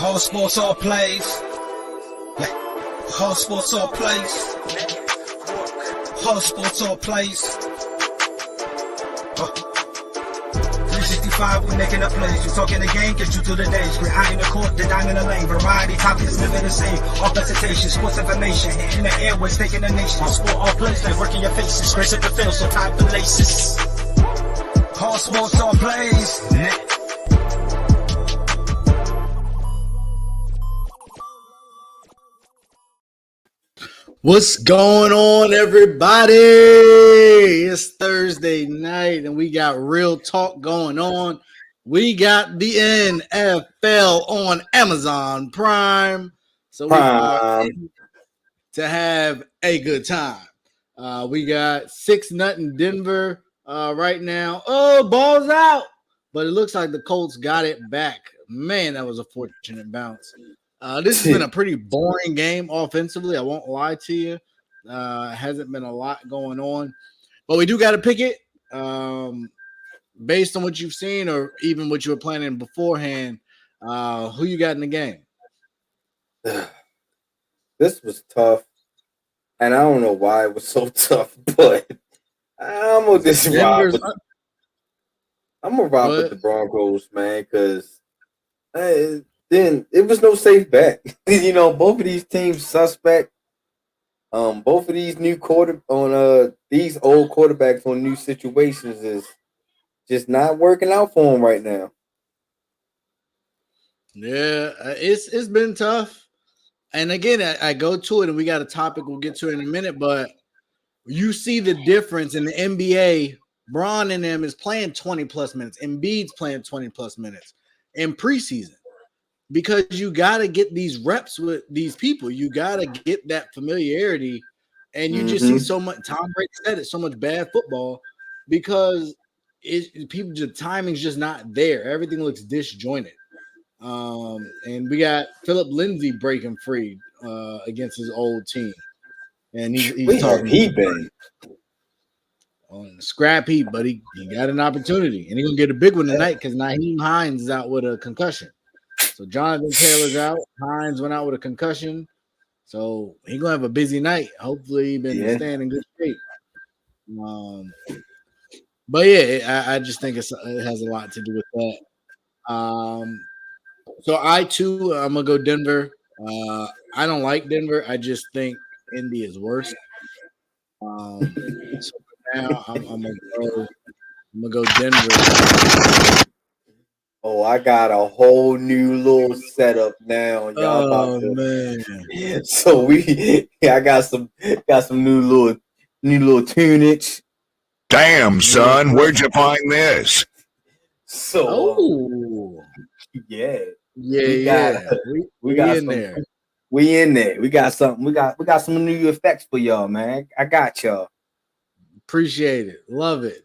All sports, all plays. All sports, all plays. All sports, all plays. 365, we making up plays. You talking the game, get you to the days. We're high in the court, the dime in the lane. Variety topics, living the same. All presentation, sports information. In the airways, taking the nation. All sport, all plays, they working your faces. Grace at the field, so tie the laces. All sports, all plays. What's going on, everybody? It's Thursday night, and we got real talk going on. We got the NFL on Amazon Prime, so we are in to have a good time. We got 6-0 Denver right now. Oh, ball's out, but it looks like the Colts got it back. Man, that was a fortunate bounce. This has been a pretty boring game offensively. I won't lie to you. Hasn't been a lot going on, but we do got to pick it based on what you've seen or even what you were planning beforehand. Who you got in the game? This was tough, and I don't know why it was so tough, but I'm gonna just rock with the Broncos, man, because then it was no safe bet. You know, both of these teams suspect. Both of these these old quarterbacks on new situations is just not working out for them right now. Yeah, it's been tough. And again, I go to it, and we got a topic we'll get to in a minute, but you see the difference in the NBA. Bron and them is playing 20-plus minutes. Embiid's playing 20-plus minutes in preseason. Because you got to get these reps with these people. You got to get that familiarity. And you just see so much, Tom Brady said it, so much bad football because the timing's just not there. Everything looks disjointed. And we got Philip Lindsay breaking free against his old team. And he's talking. He been on the scrap heap, but he got an opportunity. And he's going to get a big one tonight because Nyheim Hines is out with a concussion. So Jonathan Taylor's out. Hines went out with a concussion. So he's going to have a busy night. Hopefully he's been staying in good shape. But yeah, I just think it has a lot to do with that. So I'm going to go Denver. I don't like Denver. I just think Indy is worse. So now I'm going to go Denver. Oh, I got a whole new little setup now. Y'all man! So I got some new little tunage. Damn, son, where'd you find this? So, yeah. We got in there. We in there. We got something. We got some new effects for y'all, man. I got y'all. Appreciate it. Love it.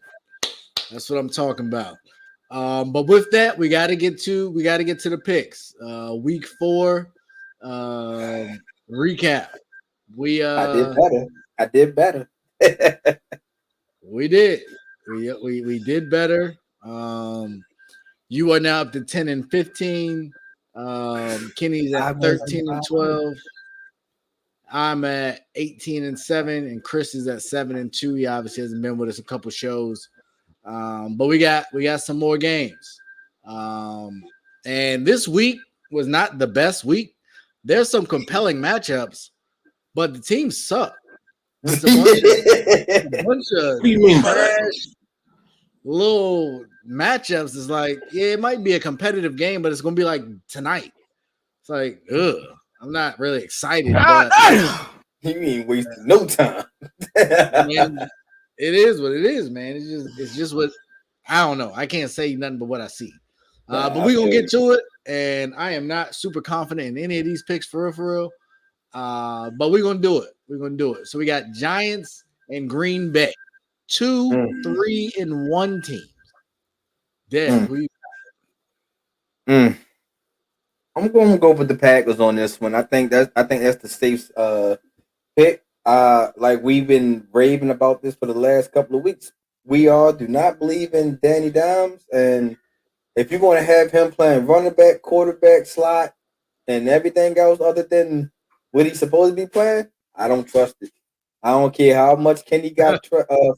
That's what I'm talking about. But with that, we got to get to the picks. Week 4 recap. I did better. We did. We did better. You are now up to 10-15. Kenny's at 13-12. I'm at 18-7, and Chris is at 7-2. He obviously hasn't been with us a couple shows. But we got some more games. And this week was not the best week. There's some compelling matchups, but the teams suck. It's a bunch of trash little matchups. Is like, yeah, it might be a competitive game, but it's gonna be like tonight. It's like, I'm not really excited. But you ain't wasting no time. It is what it is, man. It's just what I don't know. I can't say nothing but what I see. But we're gonna get to it, and I am not super confident in any of these picks for real. But we're gonna do it. So we got Giants and Green Bay, 2, 3, and 1 teams. I'm gonna go with the Packers on this one. I think that's the safe pick. Like we've been raving about this for the last couple of weeks. We all do not believe in Danny Dimes, and if you're going to have him playing running back, quarterback, slot, and everything else other than what he's supposed to be playing, I don't trust it. I don't care how much Kenny got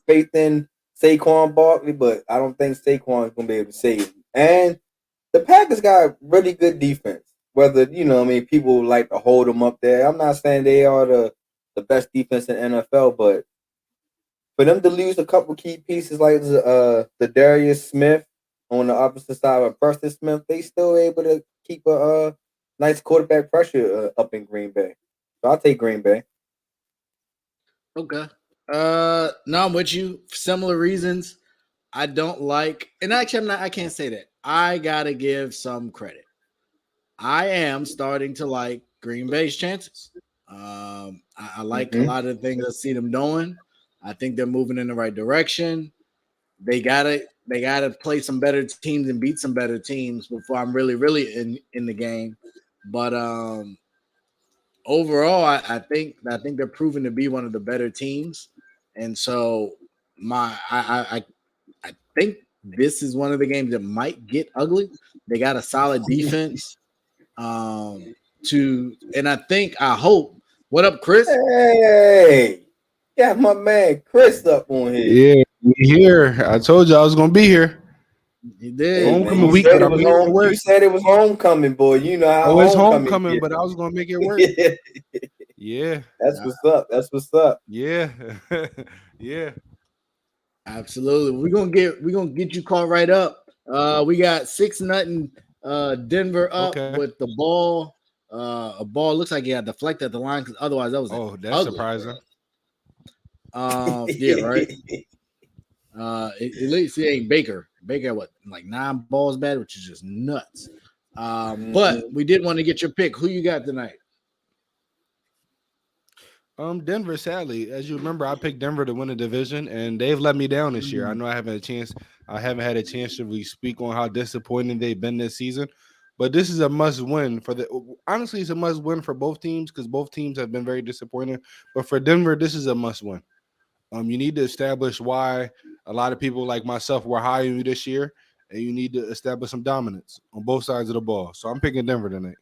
faith in Saquon Barkley, but I don't think Saquon is gonna be able to save him. And the Packers got really good defense. Whether people like to hold them up there. I'm not saying they are the best defense in NFL, but for them to lose a couple key pieces like the Darius Smith on the opposite side of Preston Smith, they still able to keep a nice quarterback pressure up in Green Bay. So I'll take Green Bay. Okay. No, I'm with you. For similar reasons. I don't like, and actually, I can't say that. I gotta give some credit. I am starting to like Green Bay's chances. I like a lot of the things I see them doing. I think they're moving in the right direction. They gotta play some better teams and beat some better teams before I'm really in the game. But overall, I think they're proving to be one of the better teams, and so I think this is one of the games that might get ugly. They got a solid defense. And I hope. What up, Chris? Hey, yeah, my man Chris up on here. Yeah, we here. I told you I was gonna be here. You did. Hey, Homecoming man, week, but I'm here to work. You said it was homecoming, boy. You know how It's homecoming homecoming, but I was gonna make it work. Yeah, That's what's up. That's what's up. yeah, yeah. Absolutely. We're gonna get you caught right up. We got 6-0 Denver up with the ball. A ball looks like he got deflected at the line because otherwise that was that's ugly. surprising. Yeah, right. At least he ain't Baker. Baker what, like 9 balls bad, which is just nuts. But we did want to get your pick. Who you got tonight? Denver, sadly, as you remember, I picked Denver to win the division, and they've let me down this year. I know I haven't had a chance to really speak on how disappointing they've been this season, but this is a must win honestly, it's a must win for both teams because both teams have been very disappointing. But for Denver, this is a must win. You need to establish why a lot of people like myself were high on you this year, and you need to establish some dominance on both sides of the ball. So I'm picking Denver tonight.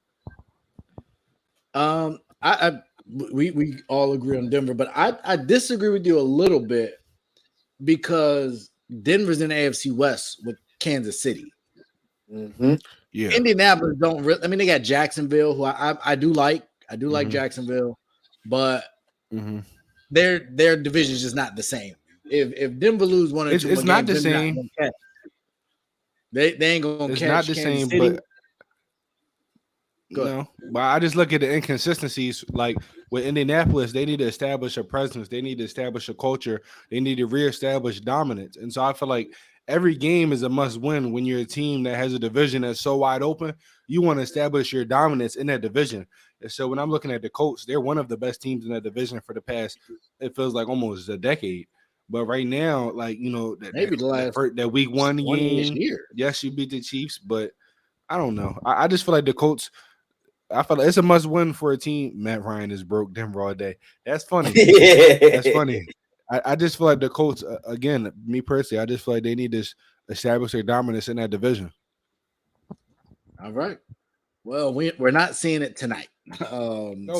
We all agree on Denver, but I disagree with you a little bit because Denver's in the AFC West with Kansas City. Yeah, Indianapolis don't really. I mean, they got Jacksonville, who I do like. I do like Jacksonville, but their division is just not the same. If Denver lose one or two, it's not the same. They ain't gonna it's catch. Not the Kansas same, City. but. No, but I just look at the inconsistencies. Like with Indianapolis, they need to establish a presence. They need to establish a culture. They need to reestablish dominance. And so I feel like every game is a must win when you're a team that has a division that's so wide open. You want to establish your dominance in that division. And so when I'm looking at the Colts, they're one of the best teams in that division for the past, it feels like almost a decade. But right now, like, maybe the last that week 1 game, yes, you beat the Chiefs, but I don't know. I just feel like the Colts. I feel like it's a must win for a team. Matt Ryan is broke Denver all day. That's funny. That's funny. I just feel like the Colts, again, me personally, I just feel like they need to establish their dominance in that division. All right. Well, we're not seeing it tonight. We're not.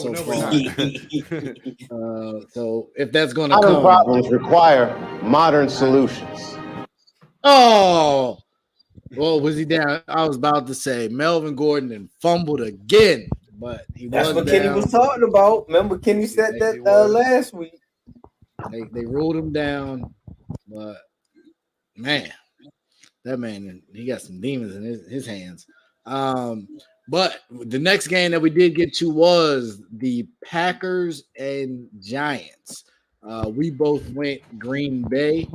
So if that's going to modern problems require modern solutions. Oh. Well, was he down? I was about to say Melvin Gordon and fumbled again, but that's what Kenny was talking about. Remember, Kenny said that last week. They ruled him down, but man, that man, he got some demons in his hands. But the next game that we did get to was the Packers and Giants. We both went Green Bay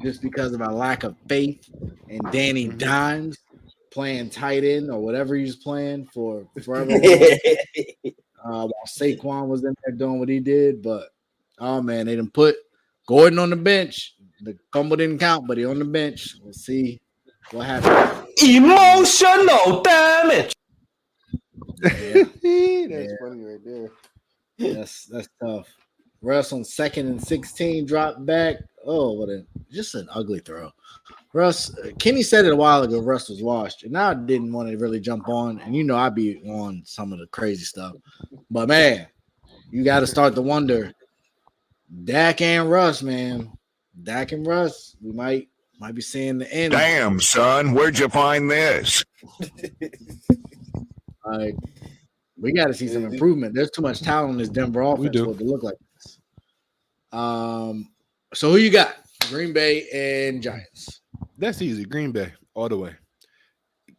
just because of our lack of faith in Danny Dimes playing tight end or whatever he was playing for forever. While Saquon was in there doing what he did, but oh man, they didn't put Gordon on the bench. The fumble didn't count, but he on the bench. We'll see what happens. Emotional damage. Yeah. That's funny right there. That's tough. Russ on 2nd and 16 dropped back. Oh, just an ugly throw. Russ, Kenny said it a while ago. Russ was washed, and I didn't want to really jump on. And I be on some of the crazy stuff, but man, you got to start to wonder. Dak and Russ, man, Dak and Russ, we might be seeing the end. Damn, son, where'd you find this? Like, we got to see some improvement. There's too much talent in this Denver offense for it to look like this. So who you got? Green Bay and Giants. That's easy. Green Bay all the way.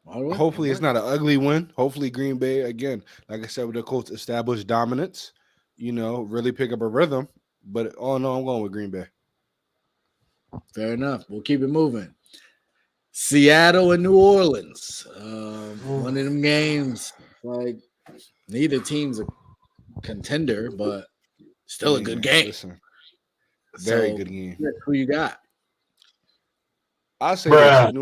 All the way? Hopefully it's not an ugly win. Hopefully Green Bay, again, like I said, with the Colts, establish dominance, really pick up a rhythm. But all in all, I'm going with Green Bay. Fair enough. We'll keep it moving. Seattle and New Orleans. One of them games, like, neither team's a contender, but still a good game. Listen, very good game. Who you got? I'll say this,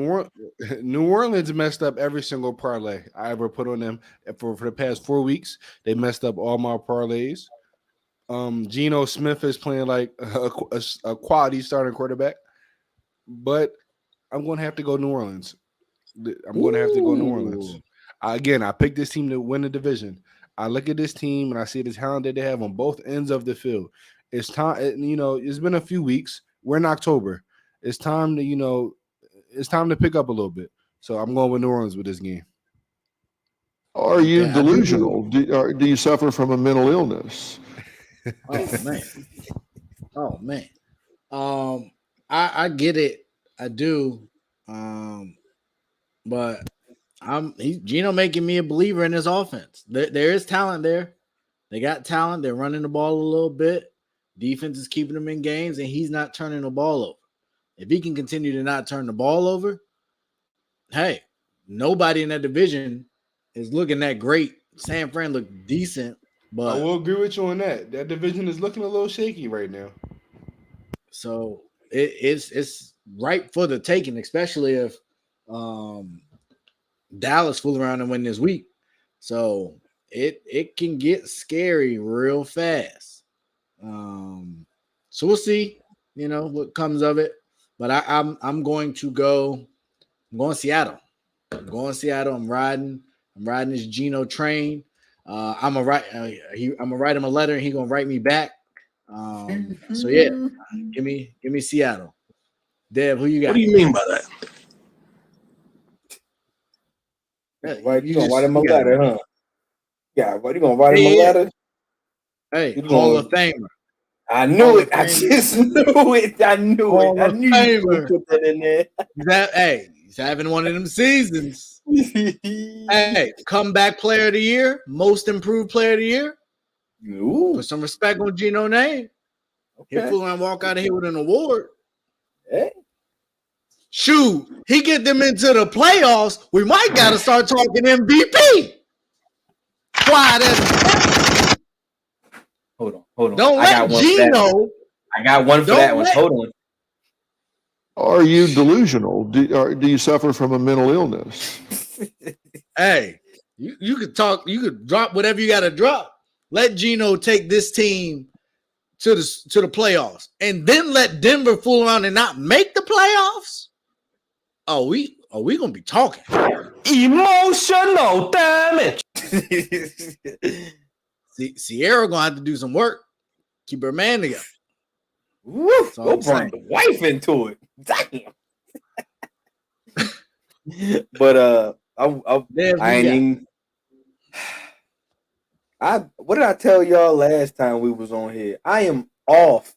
New Orleans messed up every single parlay I ever put on them for the past 4 weeks. They messed up all my parlays. Geno Smith is playing like a quality starting quarterback, but I'm going to have to go New Orleans. Again, I picked this team to win the division. I look at this team and I see the talent that they have on both ends of the field. It's time, it's been a few weeks. We're in October. It's time to pick up a little bit. So I'm going with New Orleans with this game. Are you delusional? Do you suffer from a mental illness? Oh man. I get it. I do. But Geno making me a believer in his offense. There is talent there. They got talent. They're running the ball a little bit. Defense is keeping them in games, and he's not turning the ball over. If he can continue to not turn the ball over, hey, nobody in that division is looking that great. San Fran looked decent, but I will agree with you on that. That division is looking a little shaky right now. So it's ripe for the taking, especially if Dallas fool around and win this week. So it can get scary real fast. So we'll see, what comes of it. But I'm going Seattle. I'm riding this Geno train. I'm gonna write him a letter and he's gonna write me back. So yeah, give me Seattle. Dev, who you got? What do you mean by that? You gonna write him a letter, huh? Yeah, what you gonna write him a letter? Hey, Hall of Famer. I knew it. I just knew it. I knew it. I knew you would put that in there. He's having one of them seasons. Hey, comeback player of the year, most improved player of the year. Ooh. Put some respect on Geno's name. Okay. He'll fool and walk out of here with an award. Hey. Shoot, he get them into the playoffs. We might got to start talking MVP. Why? Hold on. Don't let Geno. I got one for that one. Hold on. Are you delusional? Do you suffer from a mental illness? Hey, you could talk. You could drop whatever you got to drop. Let Geno take this team to the playoffs, and then let Denver fool around and not make the playoffs. Oh, we gonna be talking emotional damage. Sierra gonna have to do some work. Keep her man together. Woo! Go bring the wife into it. Damn. But I ain't even. What did I tell y'all last time we was on here? I am off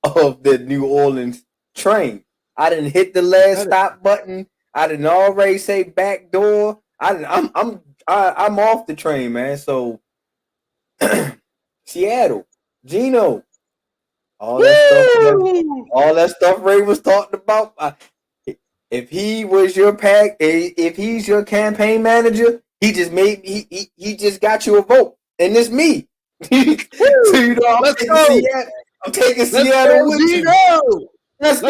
of the New Orleans train. I didn't hit the last stop button. I didn't already say back door. I'm off the train, man. So Seattle, Geno, all that stuff Ray was talking about. If he was if he's your campaign manager, he just got you a vote, and it's me. So I'm taking Seattle with you. Let's go,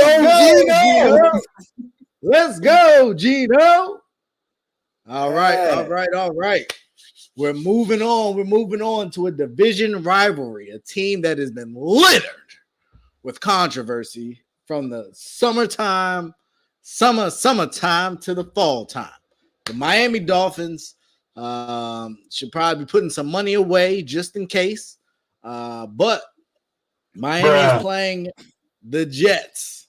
Geno. Let's go, Geno. All right. We're moving on to a division rivalry, a team that has been littered with controversy from the summertime summertime to the fall time. The Miami Dolphins should probably be putting some money away just in case. But Miami is playing the Jets.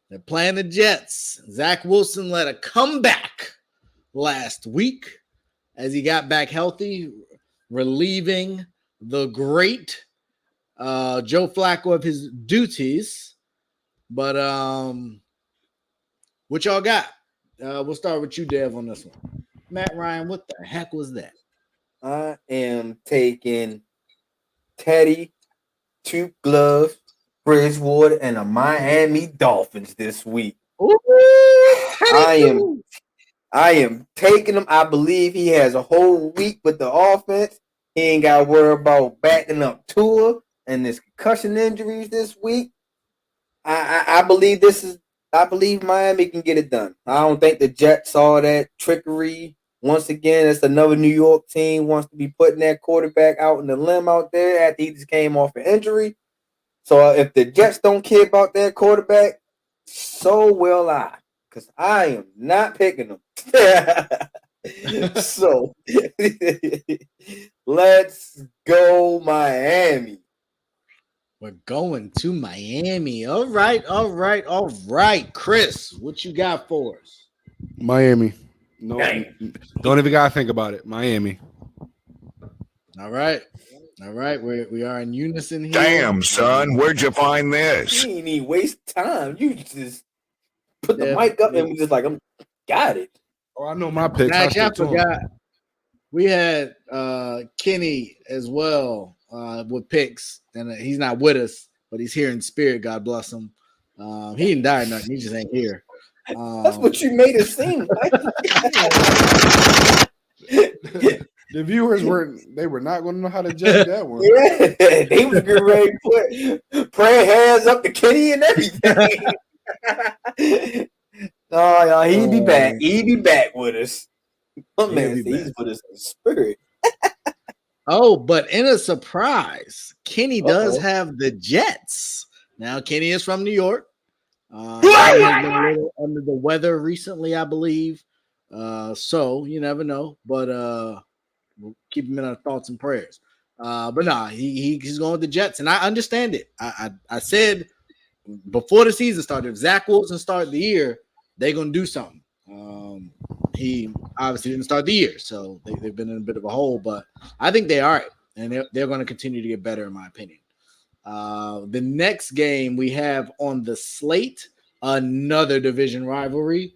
They're playing the Jets. Zach Wilson led a comeback last week as he got back healthy, relieving the great Joe Flacco of his duties. But what y'all got? We'll start with you, Dev, on this one. Matt Ryan, what the heck was that? I am taking Teddy, Two Gloves, Bridgewater, and the Miami Dolphins this week. Ooh, I am taking him. I believe he has a whole week with the offense. He ain't got to worry about backing up Tua and his concussion injuries this week. I believe I believe Miami can get it done. I don't think the Jets saw that trickery. Once again, it's another New York team wants to be putting that quarterback out in the limb out there after he just came off an injury. So if the Jets don't care about their quarterback, so will I, because I am not picking them. So let's go Miami. We're going to Miami. All right. Chris, what you got for us? Miami. No, don't even gotta think about it. Miami. All right. We are in unison here. Damn, son, where'd you find this? You ain't even waste time. You just put the mic up and we just like, got it. Oh, I know my picks. Actually, I forgot. We had Kenny as well with picks, and he's not with us, but he's here in spirit. God bless him. He didn't die or nothing. He just ain't here. That's what you made it seem like. The viewers were not going to know how to judge that one. Yeah, they was getting ready to put hands up to Kenny and everything. Oh, he'd be back. He'd be back with us. What man? He's with us in spirit. Oh, but in a surprise, Kenny does have the Jets. Now, Kenny is from New York. He has been a little under the weather recently, I believe. So you never know, but we'll keep him in our thoughts and prayers. But nah, he's going with the Jets, and I understand it. I said before the season started, if Zach Wilson started the year, they're gonna do something. He obviously didn't start the year, so they've been in a bit of a hole, but I think they're all right, and they're going to continue to get better, in my opinion. The next game we have on the slate, another division rivalry,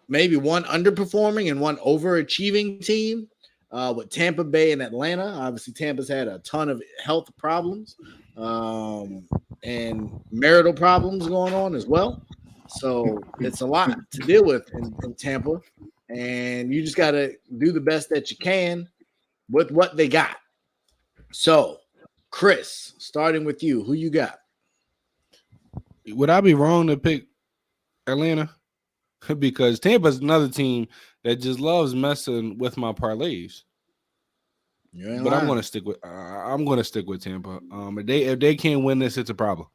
maybe one underperforming and one overachieving team with Tampa Bay and Atlanta. Obviously, Tampa's had a ton of health problems and marital problems going on as well. So it's a lot to deal with in Tampa, and you just got to do the best that you can with what they got. So, Chris, starting with you, who you got? Would I be wrong to pick Atlanta? Because Tampa's another team that just loves messing with my parlays. But I'm going to stick with Tampa. If they can't win this, it's a problem.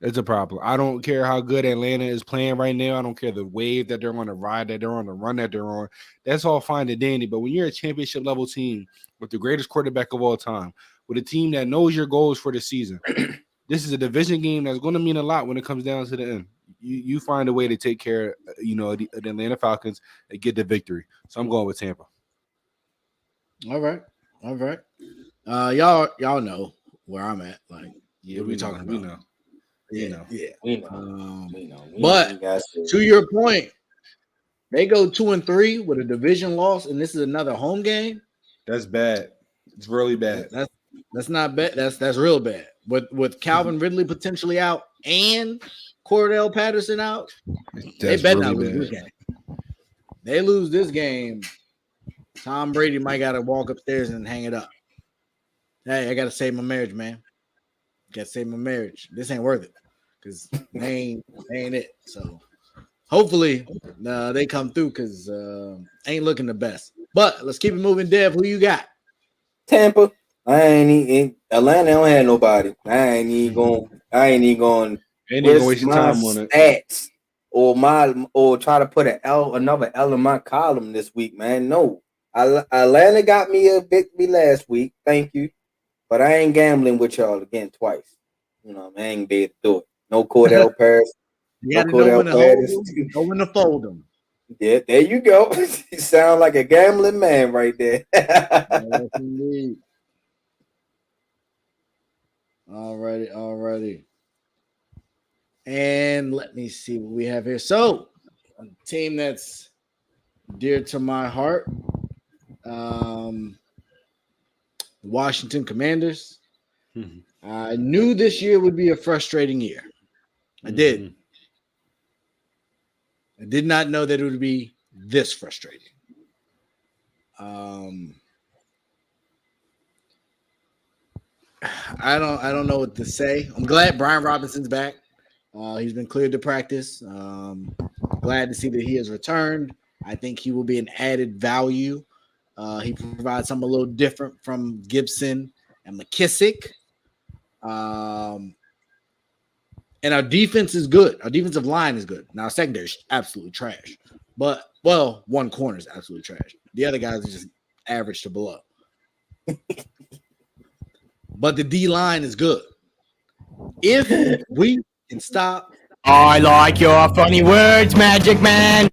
It's a problem. I don't care how good Atlanta is playing right now. I don't care the wave that they're on, the ride that they're on, the run that they're on. That's all fine and dandy. But when you're a championship level team with the greatest quarterback of all time, with a team that knows your goals for the season, this is a division game that's going to mean a lot when it comes down to the end. You find a way to take care, the Atlanta Falcons and get the victory. So I'm going with Tampa. All right. Y'all know where I'm at. Like, yeah, we talking about. We know. We know. But to your point, they go 2-3 with a division loss, and this is another home game. That's bad. It's really bad. That's not bad. That's real bad. With Calvin Ridley potentially out and Cordell Patterson out, they better not lose this game. They lose this game, Tom Brady might got to walk upstairs and hang it up. Hey, I got to save my marriage, man. Got to save my marriage. This ain't worth it because they ain't it. So hopefully they come through because ain't looking the best. But let's keep it moving. Dev, who you got? Tampa. I ain't Atlanta don't have nobody. I ain't even going And you gonna waste your my time on it. stats or try to put another L in my column this week, man. No. Atlanta got me a victory last week. Thank you. But I ain't gambling with y'all again twice. You know, I ain't be able to do it. No Cordell Paris. You No got to know when to hold Paris. them, know when to fold them. Yeah, there you go. You sound like a gambling man right there. Yes, indeed. Alrighty. And let me see what we have here. So, a team that's dear to my heart, Washington Commanders. I knew this year would be a frustrating year. I did. I did not know that it would be this frustrating. I don't know what to say. I'm glad Brian Robinson's back. He's been cleared to practice. Glad to see that he has returned. I think he will be an added value. He provides something a little different from Gibson and McKissick. And our defense is good. Our defensive line is good. Now, our secondary is absolutely trash. But, well, one corner is absolutely trash. The other guys are just average to below. But the D-line is good. If we can stop. I like your funny words, Magic Man.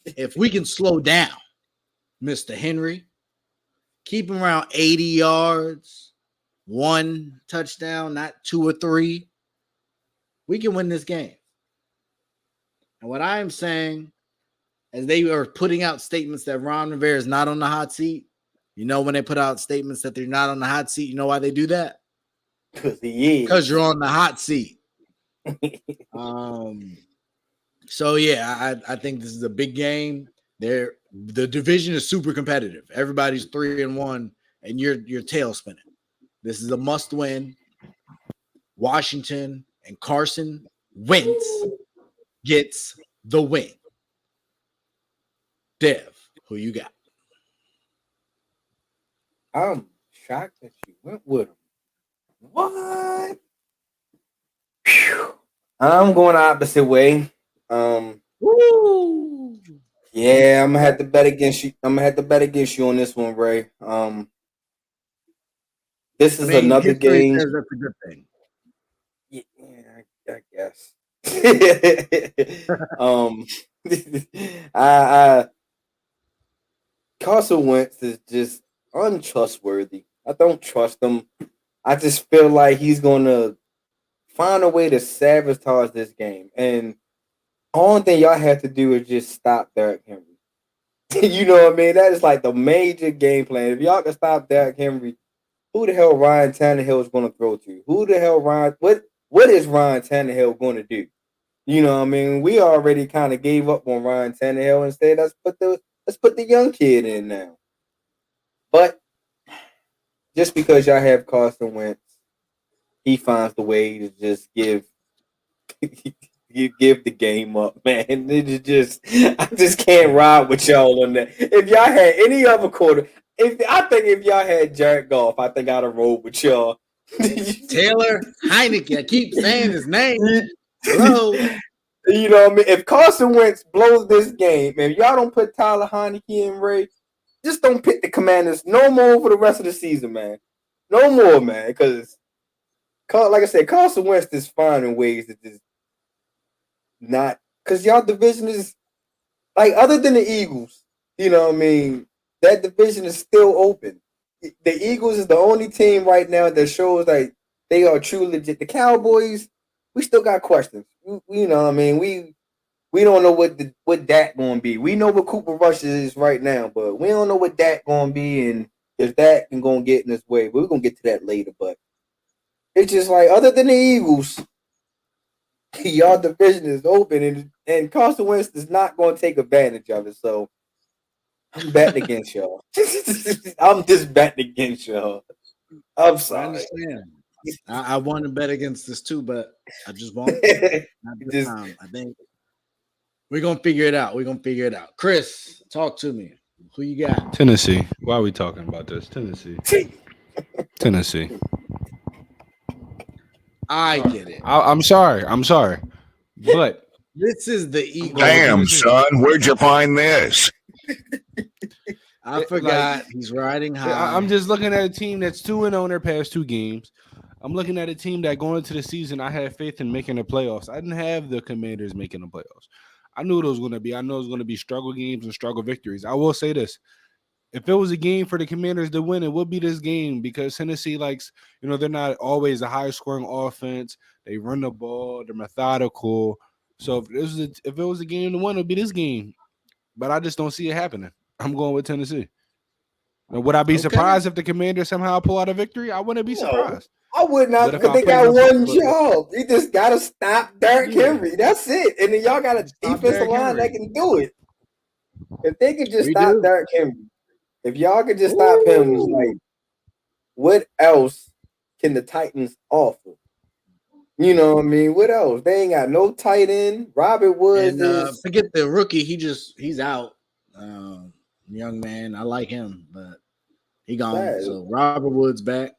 If we can slow down Mr. Henry, keep him around 80 yards, 1 touchdown, not 2 or 3, we can win this game. And what I am saying, as they are putting out statements that Ron Rivera is not on the hot seat, you know, when they put out statements that they're not on the hot seat, you know why they do that? Because he is. Because you're on the hot seat. So yeah, I think this is a big game. The division is super competitive. Everybody's 3-1, and you're tail spinning. This is a must win. Washington and Carson Wentz gets the win. Dev, who you got? I'm shocked that you went with him. What? Whew. I'm going the opposite way. Woo! Yeah, I'm gonna have to bet against you. I'm gonna have to bet against you on this one, Ray. This is another game. That's a good thing. Yeah, I guess. Carson Wentz is just untrustworthy. I don't trust him. I just feel like he's gonna find a way to sabotage this game. And the only thing y'all have to do is just stop Derrick Henry. You know what I mean? That is like the major game plan. If y'all can stop Derrick Henry, who the hell Ryan Tannehill is going to throw to? Who the hell what is Ryan Tannehill going to do? You know what I mean? We already kind of gave up on Ryan Tannehill. Instead, let's put the young kid in now. But just because y'all have Carson Wentz, he finds the way to just give the game up, man. I just can't ride with y'all on that. If y'all had any other quarter, if y'all had Jared Goff, I think I'd have rolled with y'all. Taylor Heineke. I keep saying his name. Hello. You know what I mean? If Carson Wentz blows this game, if y'all don't put Tyler Heineke in, Ray, just don't pick the Commanders no more for the rest of the season, man. No more, man. Because, like I said, Carson Wentz is finding ways to just not, because y'all division is like, other than the Eagles, you know what I mean, that division is still open. The Eagles is the only team right now that shows like they are true legit. The Cowboys, we still got questions. You know what I mean? We don't know what Dak going to be. We know what Cooper Rush is right now, but we don't know what Dak going to be, and if Dak can go and get in his way. But we're going to get to that later, but it's just like, other than the Eagles, y'all division is open, and Carson Wentz is not going to take advantage of it. So I'm betting against y'all. I'm just betting against y'all. I'm sorry. I understand. I want to bet against this too, but I just won't. Not this time. I think we're gonna figure it out. Chris, talk to me. Who you got? Tennessee. Why are we talking about this? Tennessee. I get it. I'm sorry. But This is the Eagles. Damn, son, where'd you find this? I forgot he's riding high. I'm just looking at a team that's 2-0 in their past 2 games. I'm looking at a team that going into the season, I had faith in making the playoffs. I didn't have the Commanders making the playoffs. I knew it was going to be. I know it was going to be struggle games and struggle victories. I will say this. If it was a game for the Commanders to win, it would be this game because Tennessee likes, they're not always a high scoring offense. They run the ball. They're methodical. So if it was a game to win, it would be this game. But I just don't see it happening. I'm going with Tennessee. Now, would I be surprised if the Commanders somehow pull out a victory? I wouldn't be surprised. I would not, because they got one job. You just got to stop Derrick Henry. That's it. And then y'all got a defensive line that can do it. If they could just stop Derrick Henry, if y'all could just stop him, it's like, what else can the Titans offer? You know what I mean? What else? They ain't got no tight end. Robert Woods is... Forget the rookie. He's out. Young man. I like him, but he gone. Right. So Robert Woods back.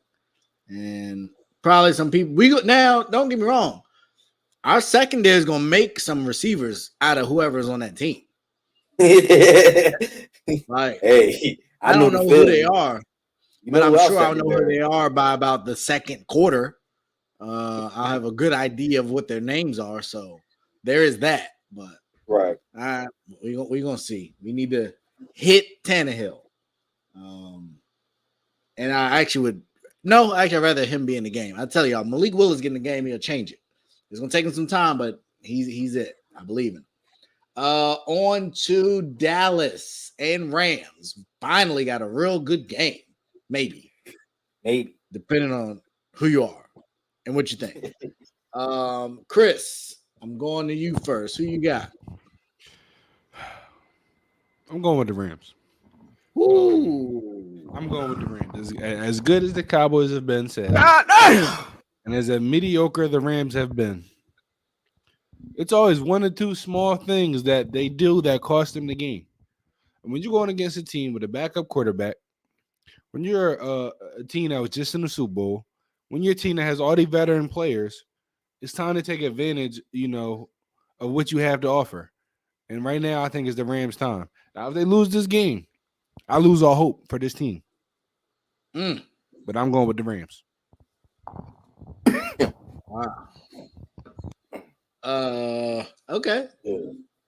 And probably some people. Now, don't get me wrong. Our secondary is going to make some receivers out of whoever's on that team. Like, hey, I don't know who they are, but I'm sure I'll know who they are by about the second quarter. I'll have a good idea of what their names are. So there is that. But right, we're gonna see. We need to hit Tannehill. And I actually would. No, I'd rather him be in the game. I tell y'all, Malik Willis get in the game, he'll change it. It's gonna take him some time, but he's it. I believe in. On to Dallas and Rams. Finally got a real good game. Maybe, depending on who you are and what you think. Chris, I'm going to you first. Who you got? I'm going with the Rams. Ooh. I'm going with the Rams. As good as the Cowboys have been said, and as mediocre the Rams have been, it's always one or two small things that they do that cost them the game. And when you're going against a team with a backup quarterback, when you're a team that was just in the Super Bowl, when you're a team that has all the veteran players, it's time to take advantage, of what you have to offer. And right now, I think it's the Rams' time. Now, if they lose this game, I lose all hope for this team. But I'm going with the Rams. Wow. Okay. Yeah.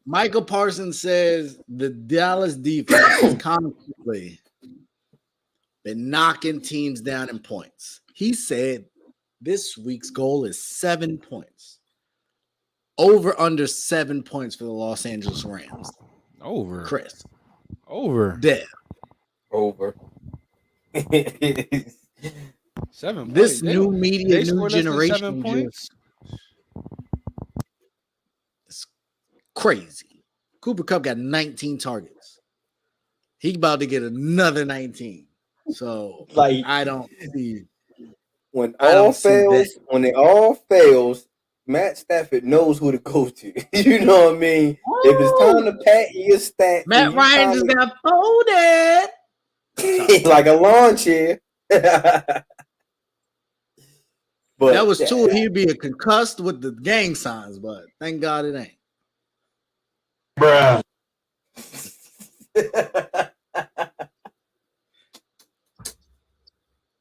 Michael Parsons says the Dallas defense has constantly been knocking teams down in points. He said this week's goal is 7 points. Over under 7 points for the Los Angeles Rams. Over. Chris. Over. Dead. Over. 7 This points. new media, new generation. 7 points. It's crazy. Cooper Kupp got 19 targets. He about to get another 19. So like I don't see when it all fails, Matt Stafford knows who to go to. You know what I mean? Oh. If it's time to pat your stat, Matt Ryan just got folded like a lawn chair. But that was two. He'd be a concussed with the gang signs, but thank God it ain't. Bruh.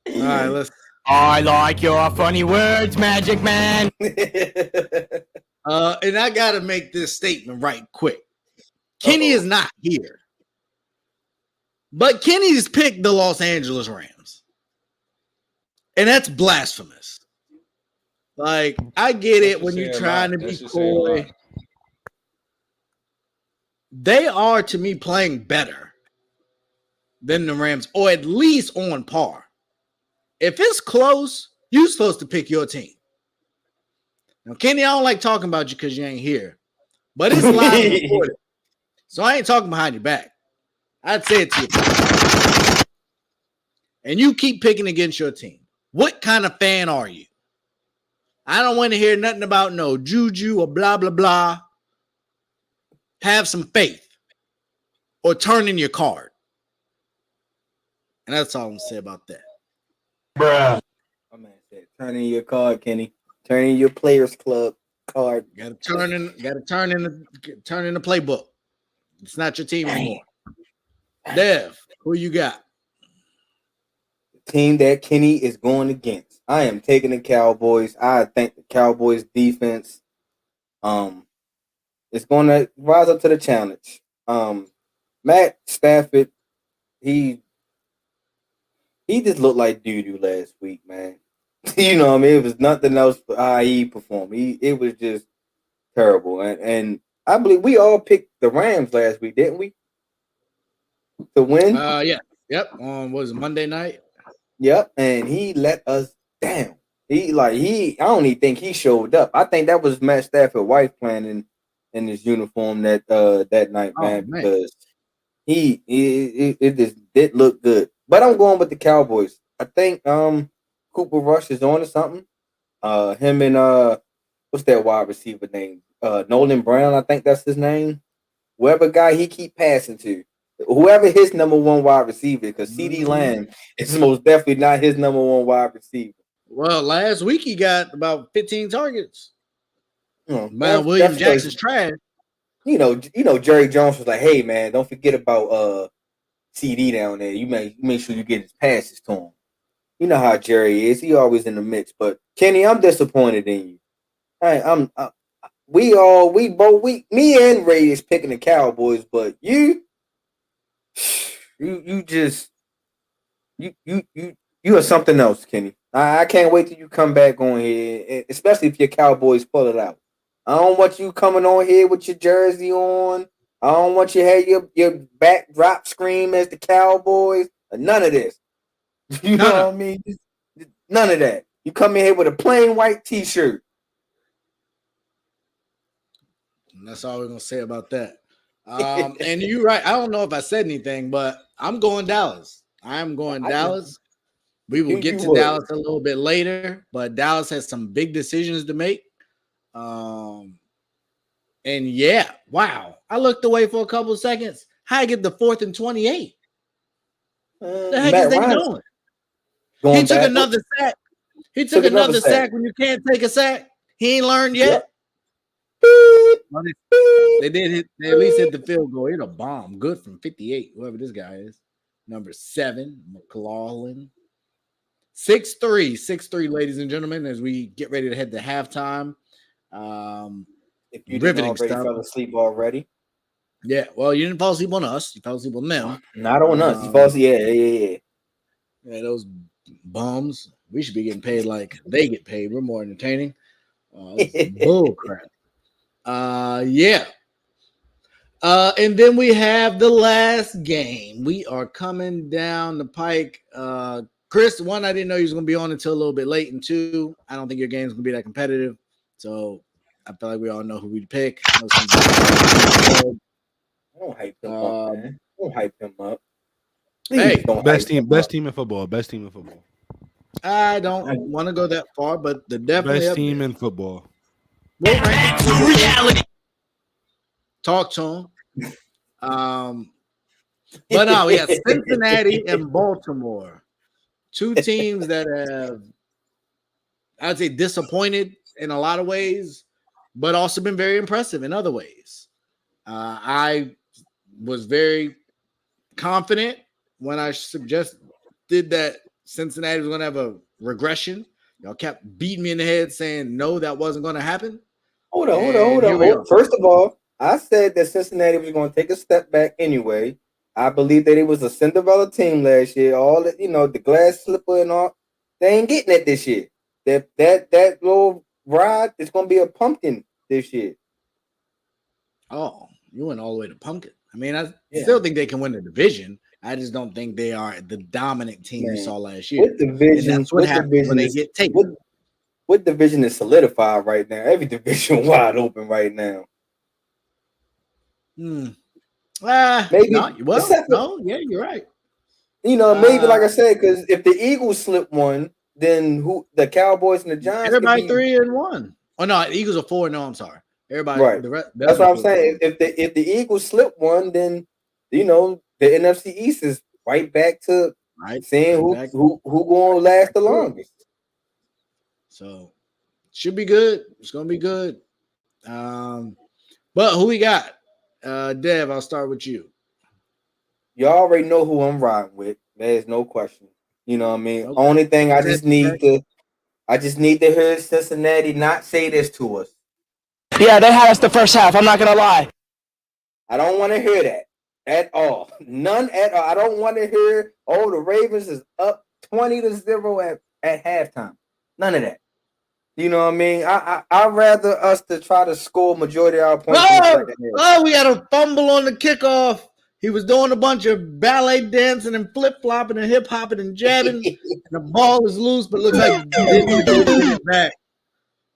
All right, let's. I like your funny words, Magic Man. And I gotta make this statement right quick. Kenny is not here, but Kenny's picked the Los Angeles Rams, and that's blasphemous. Like, I get it when you're trying to be coy. They are, to me, playing better than the Rams, or at least on par. If it's close, you're supposed to pick your team. Now, Kenny, I don't like talking about you because you ain't here, but it's live recorded. So I ain't talking behind your back. I'd say it to you. And you keep picking against your team. What kind of fan are you? I don't want to hear nothing about no juju or blah, blah, blah. Have some faith or turn in your card. And that's all I'm going to say about that. Bruh. My man said, turn in your card, Kenny. Turn in your Players Club card. Got to turn in the playbook. It's not your team anymore. Dev, who you got? Team that Kenny is going against. I am taking the Cowboys. I think the Cowboys defense is going to rise up to the challenge. Matt Stafford, he just looked like doo-doo last week, man. You know what I mean? It was nothing else but how he performed. It was just terrible. And I believe we all picked the Rams last week, didn't we? To win? Yeah. Yep. On was it Monday night? Yep. And he let us down. I don't even think he showed up. I think that was Matt Stafford's wife playing in his uniform that night, man, because it just did look good. But I'm going with the Cowboys. I think Cooper Rush is on to something. Him and what's that wide receiver name? Nolan Brown, I think that's his name. Whoever guy he keep passing to, whoever his number one wide receiver, because CD Lamb is most definitely not his number one wide receiver. Well, last week he got about 15 targets. Man, William Jackson's trash. You know, Jerry Jones was like, "Hey, man, don't forget about CD down there. You make sure you get his passes to him." You know how Jerry is; he always in the mix. But Kenny, I'm disappointed in you. Me and Ray is picking the Cowboys, but you are something else, Kenny. I can't wait till you come back on here, especially if your Cowboys pull it out. I don't want you coming on here with your jersey on. I don't want you to have your backdrop scream as the Cowboys. None of this. You know what I mean? None of that. You come in here with a plain white T-shirt. And that's all we're gonna say about that. And you're right. I don't know if I said anything, but I'm going Dallas. I'm going Dallas. We will get to Dallas a little bit later, but Dallas has some big decisions to make. And yeah, wow. I looked away for a couple of seconds. How I get the 4th and 28? The heck is they doing? He took another sack. He took another sack when you can't take a sack. He ain't learned yet. They did hit. They at least hit the field goal. Hit a bomb. Good from 58. Whoever this guy is. Number 7, McLaughlin. 6'3", ladies and gentlemen, as we get ready to head to halftime. If you didn't already fell asleep already. Yeah, well, you didn't fall asleep on us. You fell asleep on them. Not on us. You fall asleep. Yeah. Yeah, those bums. We should be getting paid like they get paid. We're more entertaining. Bull crap. Yeah. And then we have the last game. We are coming down the pike. Chris, one, I didn't know you was going to be on until a little bit late. And 2, I don't think your game's going to be that competitive. So I feel like we all know who we'd pick. Don't hype him up, man. Don't hype him up. Hey, best team in football. I don't want to go that far, but the definitely best team in football. Back to reality. Talk to him. But no, we got Cincinnati and Baltimore. 2 teams that have, I'd say, disappointed in a lot of ways, but also been very impressive in other ways. I was very confident when I suggested that Cincinnati was going to have a regression. Y'all kept beating me in the head saying, no, that wasn't going to happen. Hold on. First of all, I said that Cincinnati was going to take a step back anyway. I believe that it was a Cinderella team last year. All that, the glass slipper and all, they ain't getting it this year. That little ride is going to be a pumpkin this year. Oh, you went all the way to pumpkin. I mean, I still think they can win the division. I just don't think they are the dominant team we saw last year. What division? And that's what happens when they get taken. What division is solidified right now? Every division wide open right now. Maybe. No, yeah, you're right. Maybe like I said, because if the Eagles slip one, then who? The Cowboys and the Giants. Everybody 3-1. Oh no, the Eagles are 4. No, I'm sorry. Everybody. Right. That's what I'm saying. If the Eagles slip one, then the NFC East is right back to seeing who going to last the longest. So Should be good. It's gonna be good. But who we got? Dev, I'll start with you. You already know who I'm riding with. There's no question. You know what I mean? Okay. Only thing I just need to hear Cincinnati not say this to us. Yeah, they had us the first half. I'm not gonna lie. I don't want to hear that at all. None at all. I don't want to hear, oh, the Ravens is up 20-0 at halftime. None of that. You know what I mean? I'd rather us to try to score majority of our points in the second half. Oh, we had a fumble on the kickoff. He was doing a bunch of ballet dancing and flip-flopping and hip-hopping and jabbing. And the ball is loose, but looks like he didn't get it back.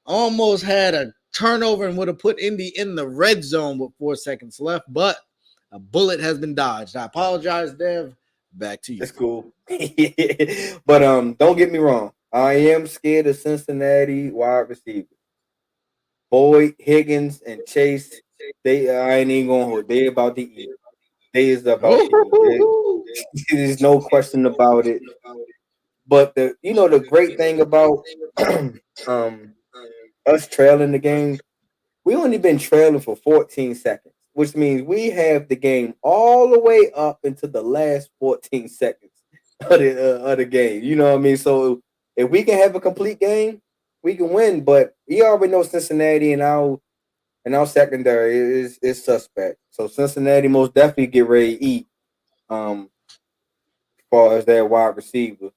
Almost had a turnover and would have put Indy in the red zone with 4 seconds left, but a bullet has been dodged. I apologize, Dev. Back to you. That's cool. But don't get me wrong. I am scared of Cincinnati wide receivers. Boyd, Higgins, and Chase. I ain't even gonna hold. They about to eat. They is about to eat. There's no question about it. But the great thing about us trailing the game, we only been trailing for 14 seconds, which means we have the game all the way up into the last 14 seconds of the game. You know what I mean? So if we can have a complete game, we can win. But we already know Cincinnati and our secondary is suspect. So Cincinnati most definitely get ready to eat as far as their wide receiver.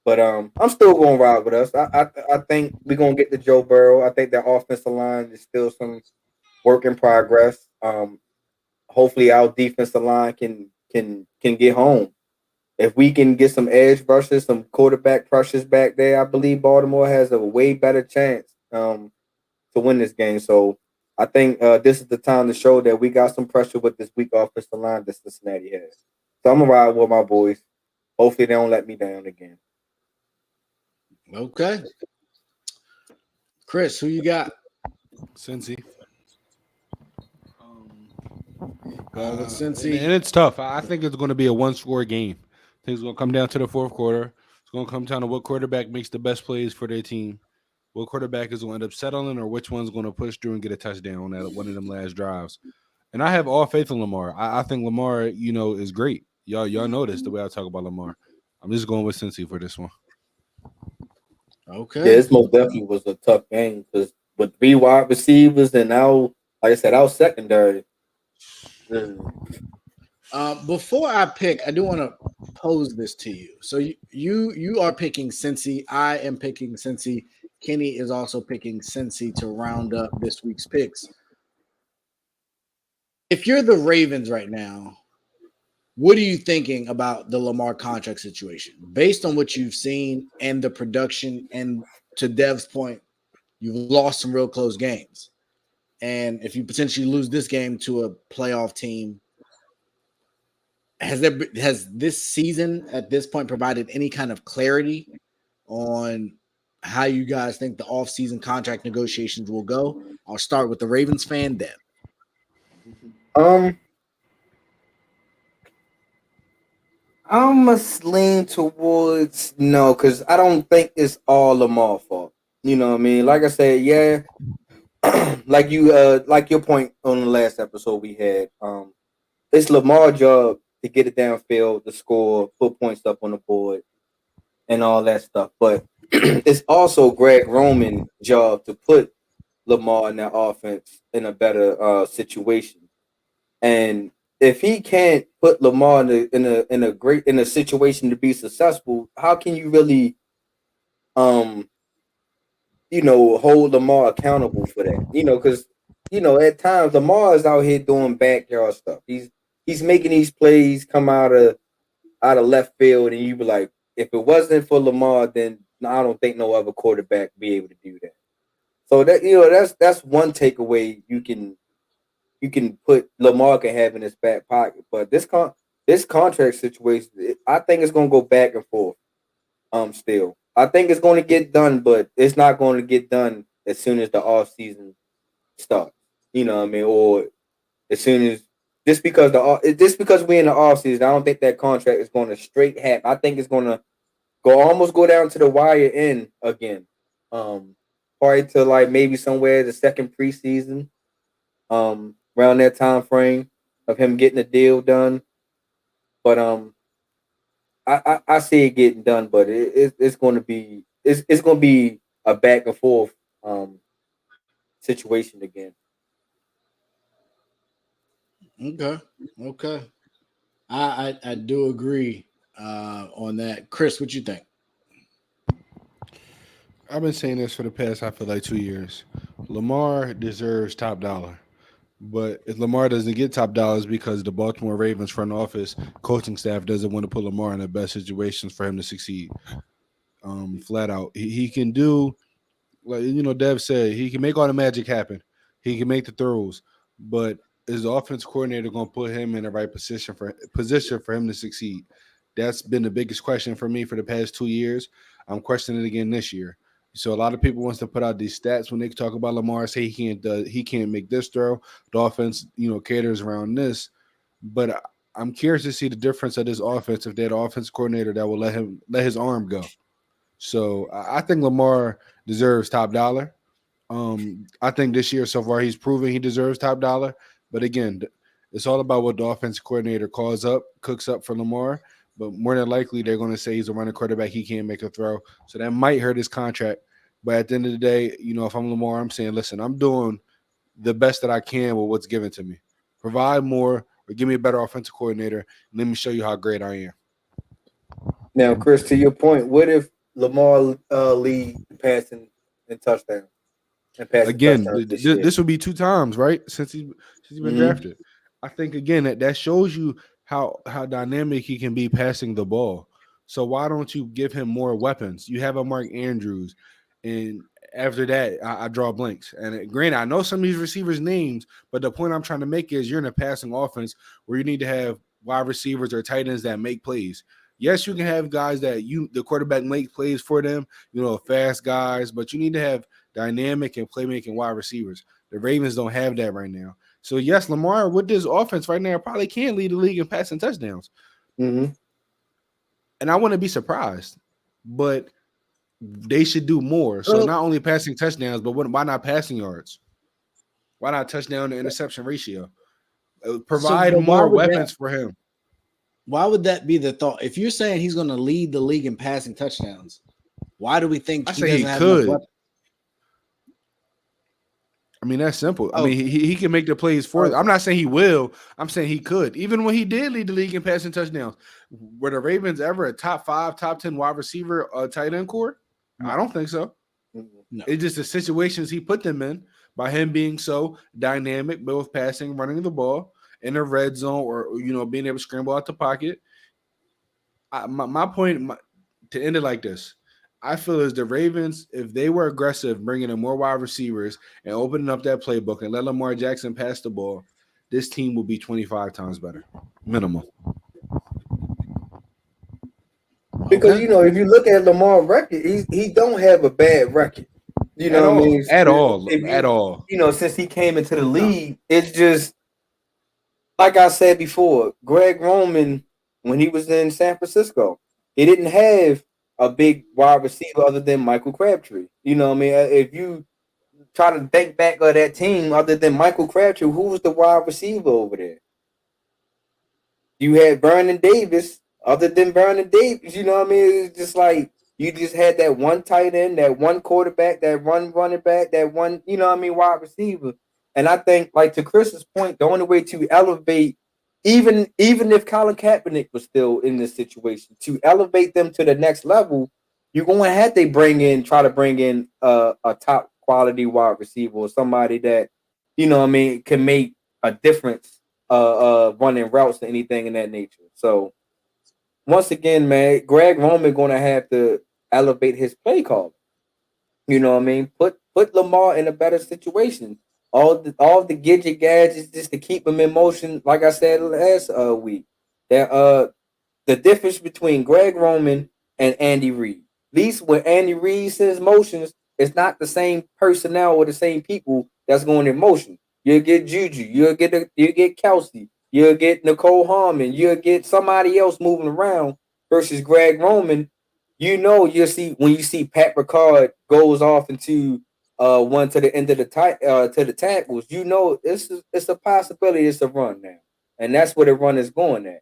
But I'm still going to ride with us. I think we're going to get to Joe Burrow. I think that offensive line is still some work in progress. Hopefully our defensive line can get home. If we can get some edge rushes, some quarterback pressures back there, I believe Baltimore has a way better chance to win this game. So I think this is the time to show that we got some pressure with this weak offensive line that Cincinnati has. So I'm going to ride with my boys. Hopefully they don't let me down again. Okay. Chris, who you got? Cincy. Cincy. And it's tough. I think it's going to be a one-score game. I think it's going to come down to the fourth quarter. It's going to come down to what quarterback makes the best plays for their team, what quarterback is going to end up settling, or which one's going to push through and get a touchdown at one of them last drives. And I have all faith in Lamar. I think Lamar, is great. Y'all know this, the way I talk about Lamar. I'm just going with Cincy for this one. Okay. Yeah, this most definitely was a tough game because with 3 wide receivers and now, like I said, our secondary. Before I pick, I do want to pose this to you. So you are picking Cincy. I am picking Cincy. Kenny is also picking Cincy to round up this week's picks. If you're the Ravens right now, what are you thinking about the Lamar contract situation? Based on what you've seen and the production, and to Dev's point, you've lost some real close games. And if you potentially lose this game to a playoff team, has this season at this point provided any kind of clarity on how you guys think the offseason contract negotiations will go? I'll start with the Ravens fan, Dev. I must lean towards no, because I don't think it's all Lamar's fault. You know what I mean? Like I said, yeah. like your point on the last episode we had, it's Lamar's job to get it downfield, to score, put points up on the board, and all that stuff. But it's also Greg Roman's job to put Lamar in that offense in a better situation. And if he can't put Lamar in a situation to be successful, how can you really hold Lamar accountable for that? Because at times Lamar is out here doing backyard stuff. He's making these plays come out of left field, and you be like, if it wasn't for Lamar, then I don't think no other quarterback would be able to do that. So that that's one takeaway you can put Lamar can have in his back pocket. But this contract situation, I think it's gonna go back and forth. Still, I think it's going to get done, but it's not going to get done as soon as the off season starts. You know what I mean? Or as soon as just because we're in the off season, I don't think that contract is going to straight happen. I think it's going to almost go down to the wire end again. probably to like maybe somewhere the second preseason, around that time frame of him getting a deal done. But I see it getting done, but it's going to be it's going to be a back and forth situation again. Okay. I do agree on that. Chris, what you think? I've been saying this for the past, I feel like 2 years. Lamar deserves top dollar. But if Lamar doesn't get top dollars because the Baltimore Ravens front office coaching staff doesn't want to put Lamar in the best situations for him to succeed. Flat out. He can do, like Dev said, he can make all the magic happen. He can make the throws, but is the offense coordinator going to put him in the right position for him to succeed? That's been the biggest question for me for the past 2 years. I'm questioning it again this year. So a lot of people wants to put out these stats when they talk about Lamar, say he can't make this throw. The offense, caters around this. But I'm curious to see the difference of this offense if they're the offense coordinator that will let his arm go. So I think Lamar deserves top dollar. I think this year so far he's proven he deserves top dollar. But again, it's all about what the offense coordinator cooks up for Lamar. But more than likely, they're going to say he's a running quarterback. He can't make a throw. So that might hurt his contract. But at the end of the day, if I'm Lamar, I'm saying, listen, I'm doing the best that I can with what's given to me. Provide more or give me a better offensive coordinator. And let me show you how great I am. Now, Chris, to your point, what if Lamar lead passing and touchdown? Again, this will be 2 times, right? Since he's been drafted. I think, again, that shows you how dynamic he can be passing the ball. So why don't you give him more weapons? You have a Mark Andrews, and after that, I draw blanks. And granted, I know some of these receivers' names, but the point I'm trying to make is you're in a passing offense where you need to have wide receivers or tight ends that make plays. Yes, you can have guys that the quarterback make plays for them, fast guys, but you need to have dynamic and playmaking wide receivers. The Ravens don't have that right now. So, yes, Lamar, with this offense right now, probably can lead the league in passing touchdowns. Mm-hmm. And I wouldn't be surprised. But they should do more. So, not only passing touchdowns, but why not passing yards? Why not touchdown to interception ratio? Provide more weapons for him. Why would that be the thought? If you're saying he's going to lead the league in passing touchdowns, why do we think he doesn't have enough weapons? I mean, that's simple. I mean, he can make the plays for them. I'm not saying he will. I'm saying he could. Even when he did lead the league in passing touchdowns, were the Ravens ever a top 5, top 10 wide receiver tight end core? No. I don't think so. No. It's just the situations he put them in by him being so dynamic, both passing, running the ball in the red zone, or being able to scramble out the pocket. My point to end it like this. I feel as the Ravens, if they were aggressive, bringing in more wide receivers and opening up that playbook and let Lamar Jackson pass the ball, this team will be 25 times better, minimum. Because if you look at Lamar's record, he don't have a bad record. What I mean? At all. Since he came into the league, it's just like I said before. Greg Roman, when he was in San Francisco, he didn't have a big wide receiver other than Michael Crabtree. If you try to think back of that team other than Michael Crabtree, who was the wide receiver over there? You had Vernon Davis. Other than Vernon Davis, it's just like you just had that one tight end, that one quarterback, that one running back, that one, wide receiver. And I think, like to Chris's point, the only way to elevate, even if Colin Kaepernick was still in this situation, to elevate them to the next level, you're going to have to try to bring in a top quality wide receiver or somebody that, can make a difference running routes or anything in that nature. So, once again, man, Greg Roman going to have to elevate his play call. Put Lamar in a better situation. All the gadget gadgets just to keep him in motion. Like I said last week, that the difference between Greg Roman and Andy Reid. At least when Andy Reid sends motions, it's not the same personnel or the same people that's going in motion. You'll get Juju, you'll get Kelsey. You'll get Nicole Harmon. You'll get somebody else moving around versus Greg Roman. You'll see when you see Pat Ricard goes off into one to the end of the to the tackles, it's a possibility it's a run now, and that's where the run is going at,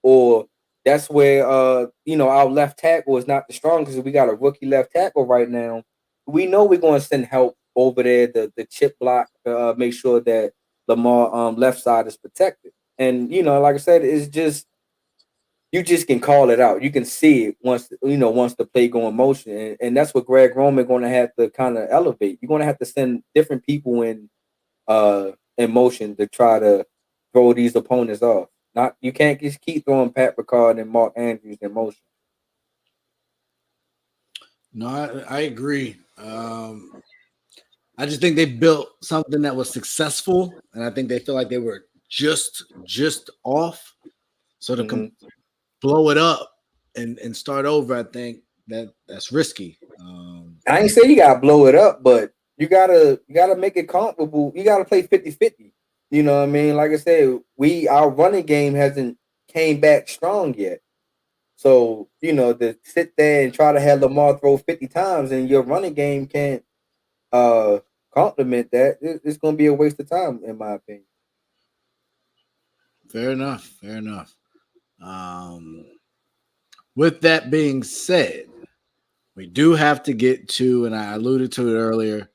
or that's where our left tackle is not the strongest. We got a rookie left tackle right now. We know we're going to send help over there, the chip block, make sure that Lamar left side is protected, and like I said, it's just. You just can call it out. You can see it once the play go in motion, and that's what Greg Roman going to have to kind of elevate. You're going to have to send different people in motion to try to throw these opponents off. You can't just keep throwing Pat Ricard and Mark Andrews in motion. No, I agree. I just think they built something that was successful, and I think they feel like they were just off. So to blow it up and start over, I think that's risky. I ain't say you gotta blow it up, but you gotta make it comparable. You gotta play 50-50. You know what I mean? Like I said, our running game hasn't came back strong yet. So, to sit there and try to have Lamar throw 50 times and your running game can't complement that, it's gonna be a waste of time, in my opinion. Fair enough. With that being said, we do have to get to, and I alluded to it earlier,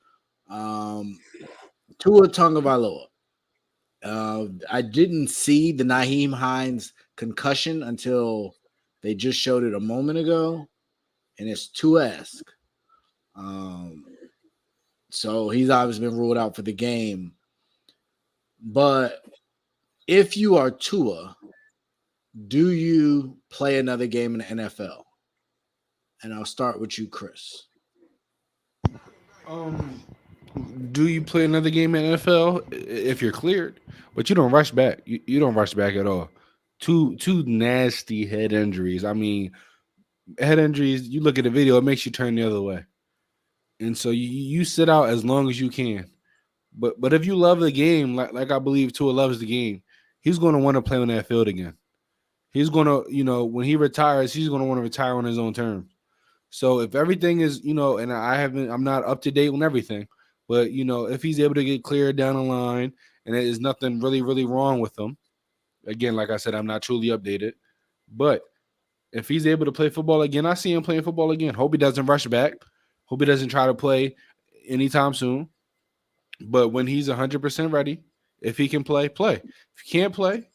Tua Tagovailoa. I didn't see the Nyheim Hines concussion until they just showed it a moment ago, and it's Tua-esque. So he's obviously been ruled out for the game. But if you are Tua, do you play another game in the NFL? And I'll start with you, Chris. Do you play another game in the NFL if you're cleared? But you don't rush back. You don't rush back at all. Two nasty head injuries. I mean, head injuries, you look at the video, it makes you turn the other way. And so you sit out as long as you can. But if you love the game, like I believe Tua loves the game, he's going to want to play on that field again. He's going to, when he retires, he's going to want to retire on his own terms. So if everything is, and I'm not up to date on everything, but, if he's able to get cleared down the line and there's nothing really, really wrong with him, again, like I said, I'm not truly updated, but if he's able to play football again, I see him playing football again. Hope he doesn't rush back. Hope he doesn't try to play anytime soon. But when he's 100% ready, if he can play, play. If you can't play,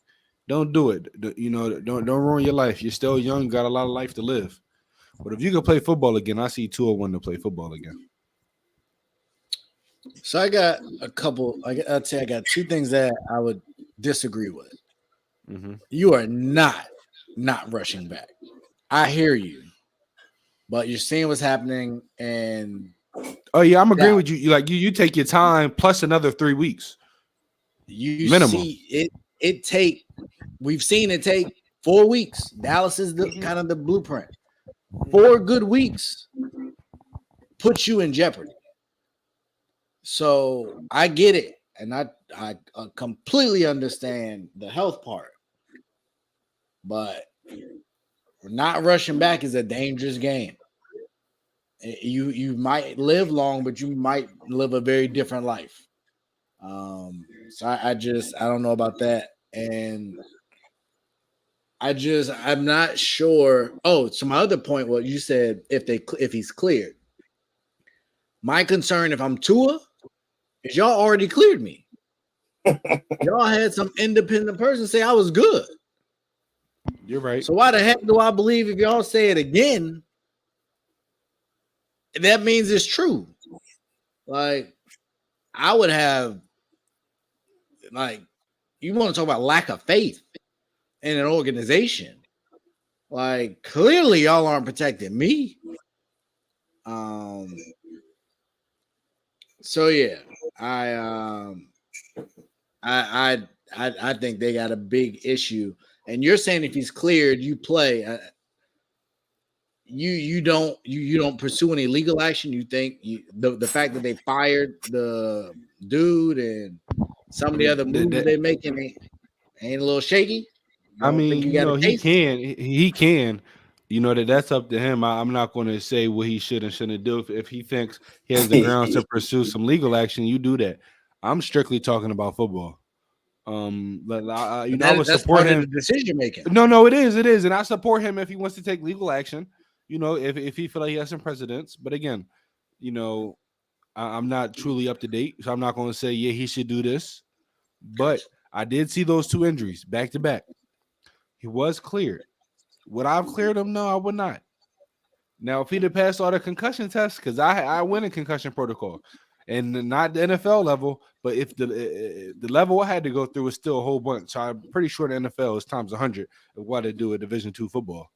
don't do it. Don't ruin your life. You're still young, got a lot of life to live. But if you can play football again, I see Tua wanting to play football again. So I got a couple. I'd say I got two things that I would disagree with. Mm-hmm. You are not rushing back. I hear you, but you're seeing what's happening, and oh yeah, I'm agreeing with you. You take your time plus another 3 weeks. You minimum. See it take. We've seen it take 4 weeks. Dallas is the kind of the blueprint. 4 good weeks puts you in jeopardy. So I get it, and I completely understand the health part, but not rushing back is a dangerous game. You might live long, but you might live a very different life. So I don't know about that, and I'm not sure. Oh, so my other point, what you said, if he's cleared. My concern, if I'm Tua, is y'all already cleared me. Y'all had some independent person say I was good. You're right. So why the heck do I believe if y'all say it again? That means it's true. Like, I would have, you want to talk about lack of faith in an organization. Like, clearly y'all aren't protecting me. So yeah, I think they got a big issue. And you're saying if he's cleared, you play. You don't pursue any legal action. You think the fact that they fired the dude and some of the other moves they're making ain't a little shaky? I mean, he can. You know that's up to him. I'm not going to say what he should and shouldn't do. If he thinks he has the grounds to pursue some legal action, you do that. I'm strictly talking about football. But I would that's support part him. of the decision making. No, it is, and I support him if he wants to take legal action. You know, if he feel like he has some precedents. But again, you know, I'm not truly up to date, so I'm not going to say he should do this. But I did see those 2 injuries back to back. He was cleared. Would I have cleared him? No, I would not. Now, if he'd have passed all the concussion tests, because I went in concussion protocol, and not the NFL level, but if the level I had to go through was still a whole bunch, so I'm pretty sure the NFL is times 100 of what they do at Division II football.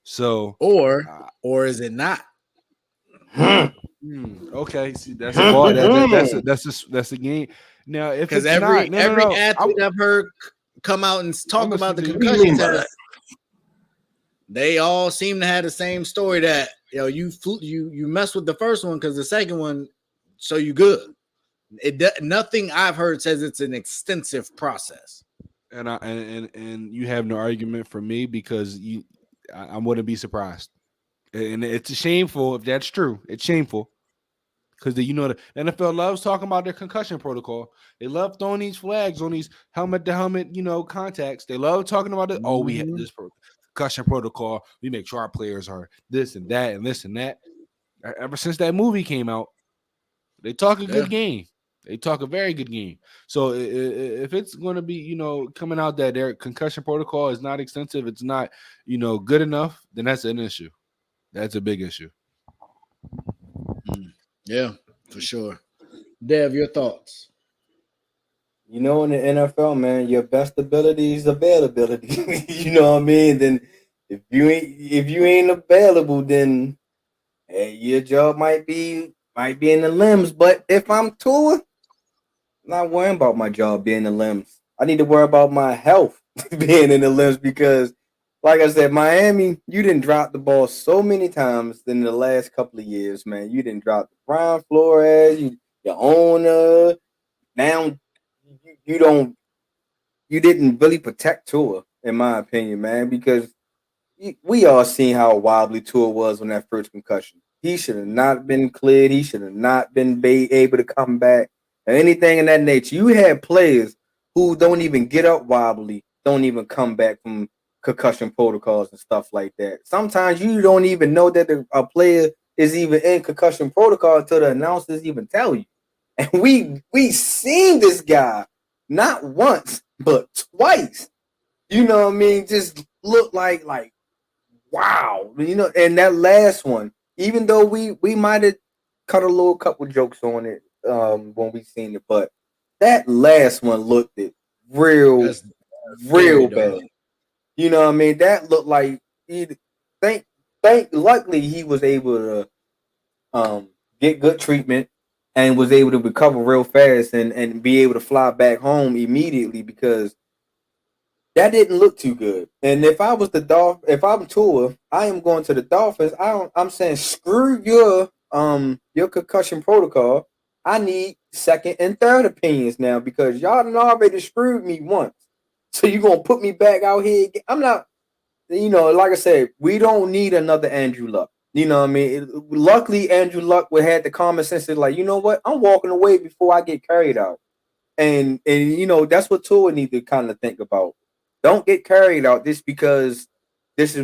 So, or is it not? Okay, see, that's a ball. That's a game. Now, if Because it's every not, athlete I've heard come out and talk about the concussion test, they all seem to have the same story that you mess with the first one because the second one, so you good. Nothing I've heard says it's an extensive process. And you have no argument for me because I wouldn't be surprised. And it's shameful if that's true. It's shameful because the NFL loves talking about their concussion protocol. They love throwing these flags on these helmet to helmet, contacts. They love talking about it. Oh, we had this concussion protocol. We make sure our players are this and that and this and that. Ever since that movie came out, they talk a good game. They talk a very good game. So if it's going to be, coming out that their concussion protocol is not extensive, it's not, good enough, then that's an issue. That's a big issue. Yeah, for sure. Dev, your thoughts? In the NFL, man, your best ability is availability. You know what I mean? Then if you ain't available, then your job might be in the limbs. But if I'm Tua, I'm not worrying about my job being in the limbs. I need to worry about my health being in the limbs because, like I said, Miami, you didn't drop the ball so many times in the last couple of years, man. You didn't drop the Brian Flores, your owner. Now you didn't really protect Tua, in my opinion, man, because we all seen how wobbly Tua was on that first concussion. He should have not been cleared. He should have not been able to come back or anything in that nature. You had players who don't even get up wobbly, don't even come back from concussion protocols and stuff like that. Sometimes you don't even know that a player is even in concussion protocol until the announcers even tell you. And we seen this guy not once but twice. You know what I mean? Just look like wow. And that last one, even though we might have cut a couple jokes on it when we seen it, but that last one looked real bad. You know what I mean? That looked like luckily he was able to get good treatment and was able to recover real fast and be able to fly back home immediately because that didn't look too good. And if I was if I'm Tua, I am going to the Dolphins. I'm saying screw your concussion protocol. I need second and third opinions now because y'all done already screwed me once. So you're going to put me back out here again? I'm not, like I said, we don't need another Andrew Luck. You know what I mean? Luckily, Andrew Luck had the common sense to you know what? I'm walking away before I get carried out. And that's what Tua need to kind of think about. Don't get carried out just because this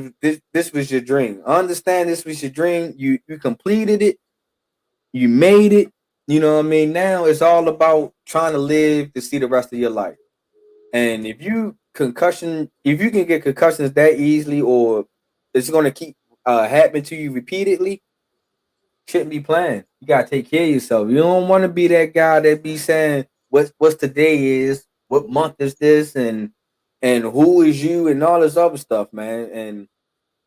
was your dream. I understand this was your dream. You completed it. You made it. You know what I mean? Now it's all about trying to live to see the rest of your life. And if you can get concussions that easily, or it's going to keep happening to you repeatedly, shouldn't be playing. You gotta take care of yourself. You don't want to be that guy that be saying what's today is, what month is this, and who is you, and all this other stuff, man. And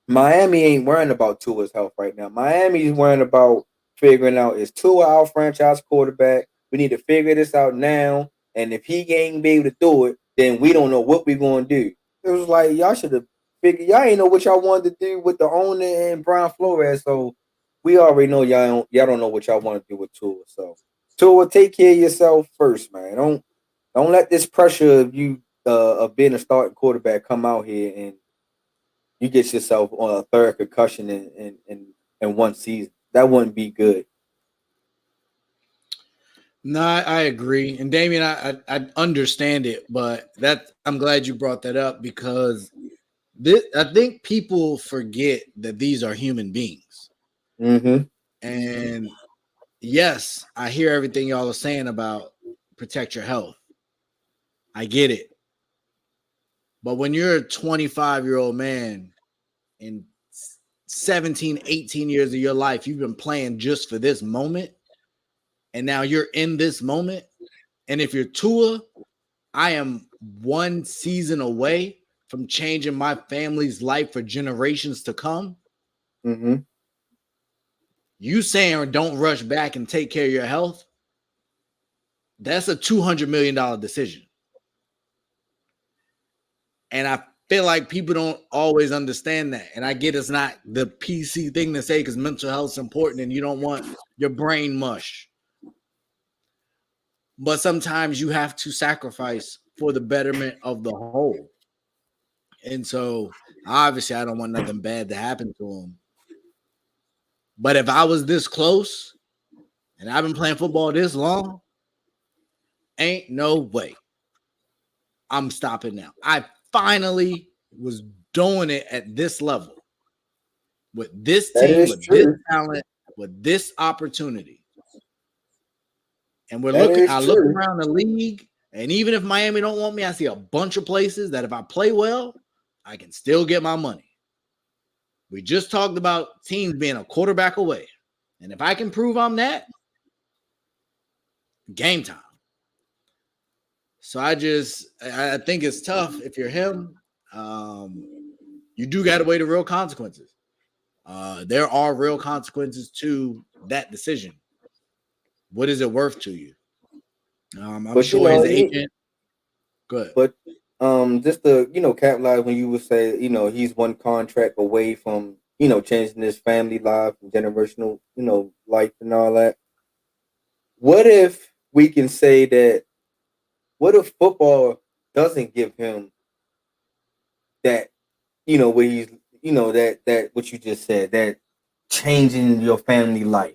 Miami ain't worrying about Tua's health right now. Miami's worrying about figuring out, is Tua our franchise quarterback? We need to figure this out now. And if he ain't be able to do it, then we don't know what we're going to do. It was like, y'all should have figured, y'all ain't know what y'all wanted to do with the owner and Brian Flores. So we already know y'all don't know what y'all want to do with Tua. So Tua, take care of yourself first, man. Don't let this pressure of you of being a starting quarterback come out here you get yourself on a third concussion in one season. That wouldn't be good. No, I agree. And Damien, I understand it, but I'm glad you brought that up because I think people forget that these are human beings. Mm-hmm. And yes, I hear everything y'all are saying about protect your health. I get it. But when you're a 25-year-old man in 17, 18 years of your life, you've been playing just for this moment, and now you're in this moment. And if you're Tua, I am one season away from changing my family's life for generations to come. Mm-hmm. You saying don't rush back and take care of your health, that's a $200 million decision. And I feel like people don't always understand that. And I get it's not the PC thing to say because mental health is important and you don't want your brain mush. But sometimes you have to sacrifice for the betterment of the whole. And so obviously I don't want nothing bad to happen to him. But if I was this close and I've been playing football this long, ain't no way I'm stopping now. I finally was doing it at this level with this team, with this talent, with this opportunity. And I look around the league, and even if Miami don't want me, I see a bunch of places that if I play well, I can still get my money. We just talked about teams being a quarterback away. And if I can prove I'm that, game time. So I think it's tough if you're him. You do got to weigh the real consequences. There are real consequences to that decision. What is it worth to you? I'm sure his agent. Good. But just to capitalize when you would say he's one contract away from changing his family life and generational life and all that. What if we can say that? What if football doesn't give him that where he's that what you just said, that changing your family life,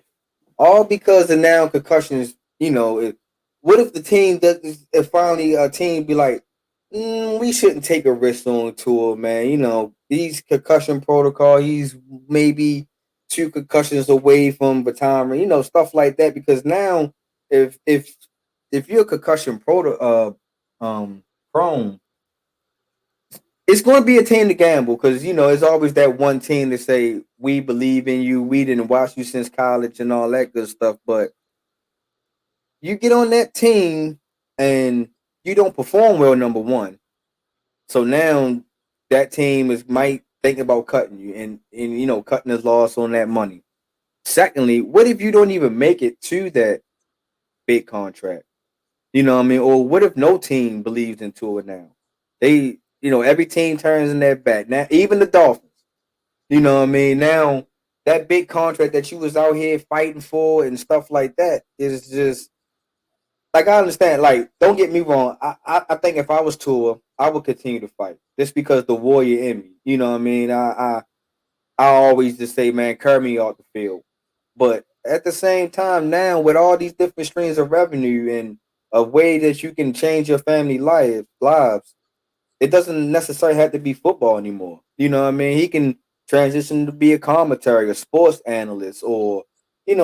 all because of now concussions. What if the team does? If finally a team be like, we shouldn't take a risk on Tua, man. These concussion protocol, he's maybe 2 concussions away from retirement. Stuff like that. Because now, if you're concussion prone, it's going to be a team to gamble because it's always that one team to say we believe in you, we didn't watch you since college and all that good stuff. But you get on that team and you don't perform well, number one. So now that team might think about cutting you and cutting his loss on that money. Secondly, what if you don't even make it to that big contract? Or what if no team believes in Tua now? They every team turns in their back. Now, even the Dolphins. Now that big contract that you was out here fighting for and stuff like that is just like, I understand. Like, don't get me wrong. I think if I was Tua, I would continue to fight just because the warrior in me. I always just say, man, carry me off the field. But at the same time, now with all these different streams of revenue and a way that you can change your family lives, it doesn't necessarily have to be football anymore. He can transition to be a commentary, a sports analyst, or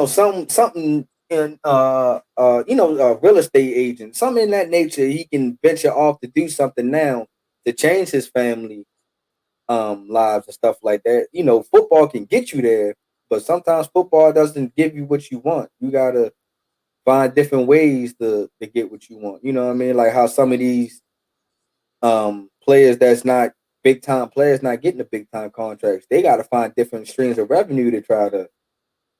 something in a real estate agent, something in that nature. He can venture off to do something now to change his family lives and stuff like that. Football can get you there, but sometimes football doesn't give you what you want. You gotta find different ways to get what you want. Like how some of these players that's not big time players not getting the big time contracts. They got to find different streams of revenue to try to,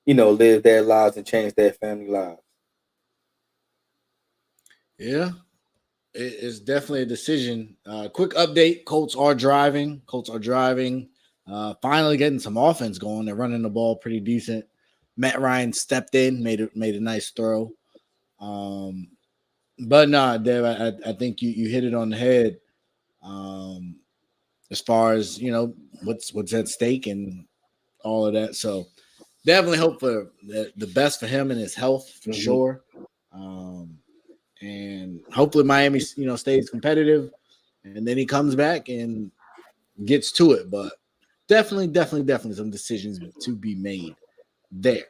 live their lives and change their family lives. Yeah, it's definitely a decision. Quick update: Colts are driving. Finally getting some offense going. They're running the ball pretty decent. Matt Ryan stepped in, made a nice throw. But nah, Dev, I think you hit it on the head. as far as what's at stake and all of that. So definitely hope for the best for him and his health for sure. And hopefully Miami, stays competitive, and then he comes back and gets to it. But definitely some decisions to be made there.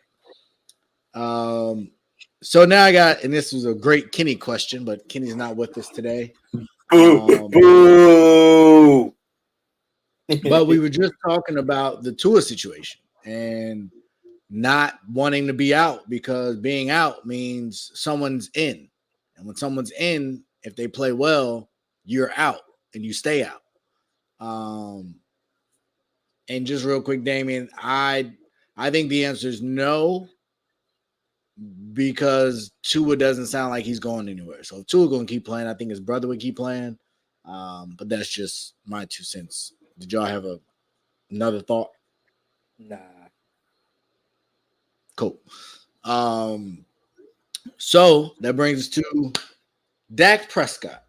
So now I got, and this was a great Kenny question, but Kenny's not with us today. Boo. But we were just talking about the Tua situation and not wanting to be out, because being out means someone's in. And when someone's in, if they play well, you're out and you stay out. And just real quick, Damien, I think the answer is no, because Tua doesn't sound like he's going anywhere. So if Tua going to keep playing, I think his brother would keep playing. But that's just my 2 cents. Did y'all have another thought? Nah. Cool. So that brings us to Dak Prescott.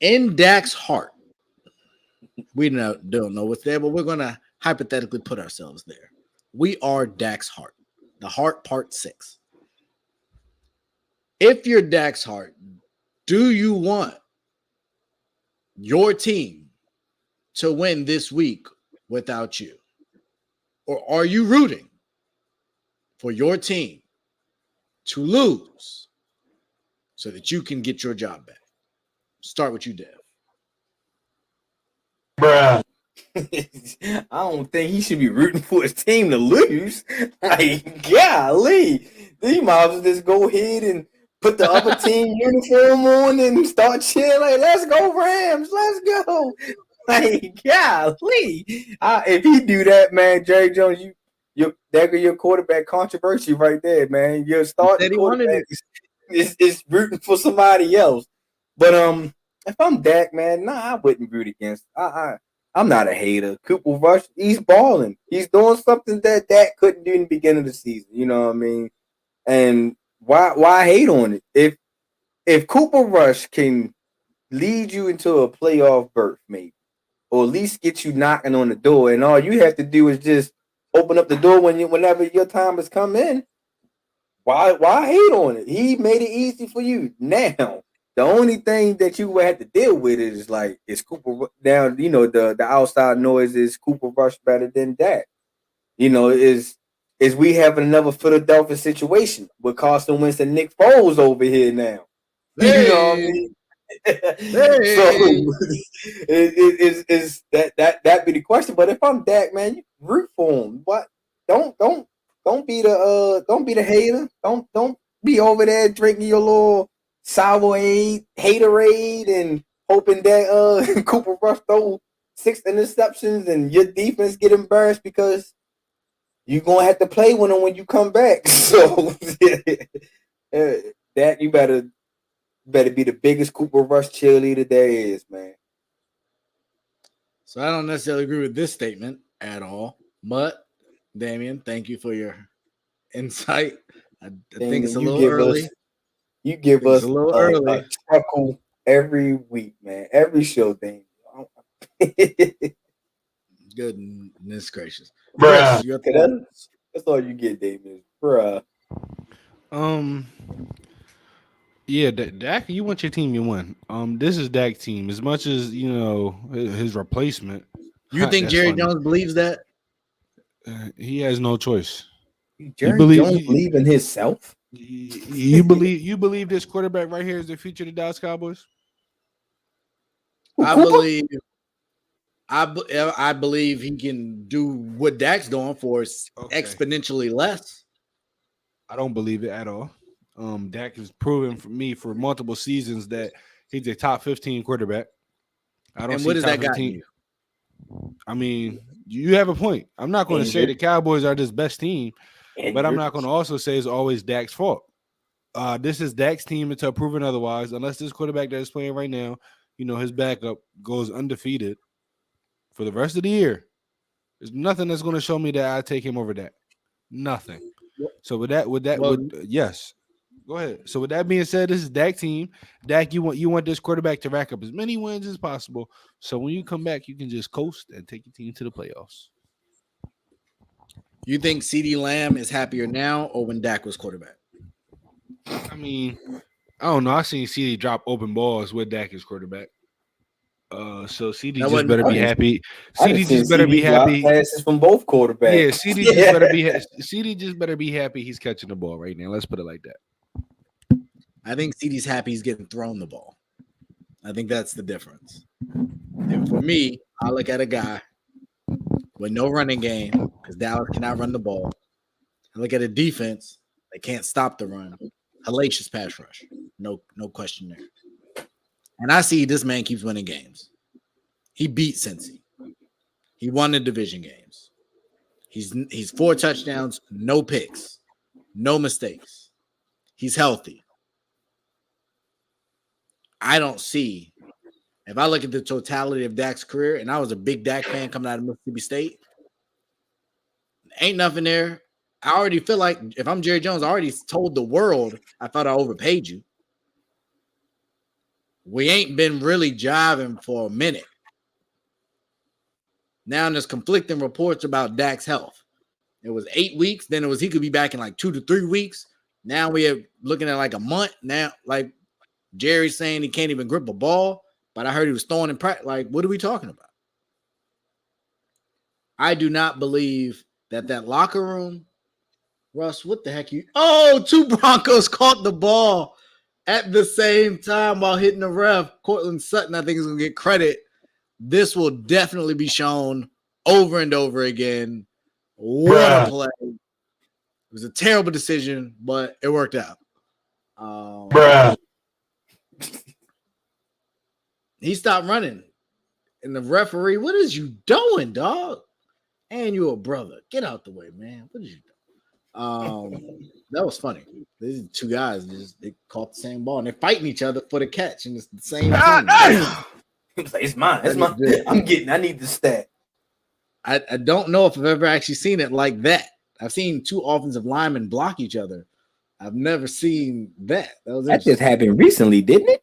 In Dak's heart, we don't know what's there, but we're going to hypothetically put ourselves there. We are Dak's heart. The heart part 6. If you're Dak's heart, do you want your team to win this week without you? Or are you rooting for your team to lose so that you can get your job back? Start with you, Dev. Bruh. I don't think he should be rooting for his team to lose. Like, golly. You might as well just go ahead and put the other team uniform on and start cheering. Like, let's go, Rams. Let's go. Like, golly. If he do that, man, Jerry Jones, there go your quarterback controversy right there, man. Your starting quarterback is rooting for somebody else. But if I'm Dak, man, I wouldn't root against. I'm not a hater. Cooper Rush, he's balling. He's doing something that Dak couldn't do in the beginning of the season. You know what I mean? And why hate on it? If Cooper Rush can lead you into a playoff berth, maybe, or at least get you knocking on the door, and all you have to do is just open up the door whenever your time has come in, why hate on it? He made it easy for you. Now, the only thing that you would have to deal with is Cooper down. The outside noise is Cooper Rush better than Dak. Is we having another Philadelphia situation with Carson Wentz and Nick Foles over here now? Hey. You know what I mean? Hey. So is that be the question? But if I'm Dak, man, you root for him. What? Don't be the hater. Don't be over there drinking your little Sourade, haterade, and hoping that Cooper Rush throw 6 interceptions and your defense get embarrassed because you're gonna have to play with them when you come back. So that you better be the biggest Cooper Rush cheerleader there is, man. So I don't necessarily agree with this statement at all, but Damien, thank you for your insight. I think it's a little early. You give us a little early. A chuckle every week, man. Every show, Damien. Goodness gracious. Bruh. Chris, that's all you get, Damien. Bruh. Yeah, Dak, you want your team to win. This is Dak's team. As much as his replacement. You think Jerry Jones believes that? He has no choice. Jerry Jones believe in himself. You believe this quarterback right here is the future of the Dallas Cowboys? I believe he can do what Dak's doing for exponentially less. I don't believe it at all. Dak has proven for me for multiple seasons that he's a top 15 quarterback. I don't. And see what does top that got 15. you? I mean, you have a point. I'm not going to say the Cowboys are this best team, but I'm not going to also say it's always Dak's fault. This is Dak's team until proven otherwise. Unless this quarterback that is playing right now, his backup goes undefeated for the rest of the year. There's nothing that's going to show me that I take him over that. Nothing. So yes. Go ahead. So with that being said, this is Dak team. Dak, you want this quarterback to rack up as many wins as possible. So when you come back, you can just coast and take your team to the playoffs. You think CeeDee Lamb is happier now or when Dak was quarterback? I mean, I don't know. I seen CeeDee drop open balls with Dak as quarterback. So CeeDee just better be happy. CeeDee just better be happy. Passes from both quarterbacks. Yeah, CeeDee just better be. CeeDee just better be happy. He's catching the ball right now. Let's put it like that. I think CeeDee's happy he's getting thrown the ball. I think that's the difference. And for me, I look at a guy with no running game because Dallas cannot run the ball. I look at a defense that can't stop the run. Hellacious pass rush. No question there. And I see this man keeps winning games. He beat Cincy. He won the division games. He's 4 touchdowns, no picks, no mistakes. He's healthy. I don't see, if I look at the totality of Dak's career, and I was a big Dak fan coming out of Mississippi State, ain't nothing there. I already feel like if I'm Jerry Jones, I already told the world I thought I overpaid you. We ain't been really jiving for a minute. Now there's conflicting reports about Dak's health. It was 8 weeks. Then it was he could be back in like 2 to 3 weeks. Now we are looking at like a month. Now, like Jerry's saying he can't even grip a ball, but I heard he was throwing in practice. Like, what are we talking about? I do not believe that locker room, Russ, what the heck you? Oh, 2 Broncos caught the ball at the same time while hitting the ref. Cortland Sutton, I think, is going to get credit. This will definitely be shown over and over again. What a play. It was a terrible decision, but it worked out. He stopped running. And the referee, what is you doing, dog? And you a brother. Get out the way, man. What is you doing? That was funny. These 2 guys they caught the same ball and they're fighting each other for the catch, and it's the same thing. It's mine. It's mine. I need the stat. I don't know if I've ever actually seen it like that. I've seen 2 offensive linemen block each other. I've never seen that. That just happened recently, didn't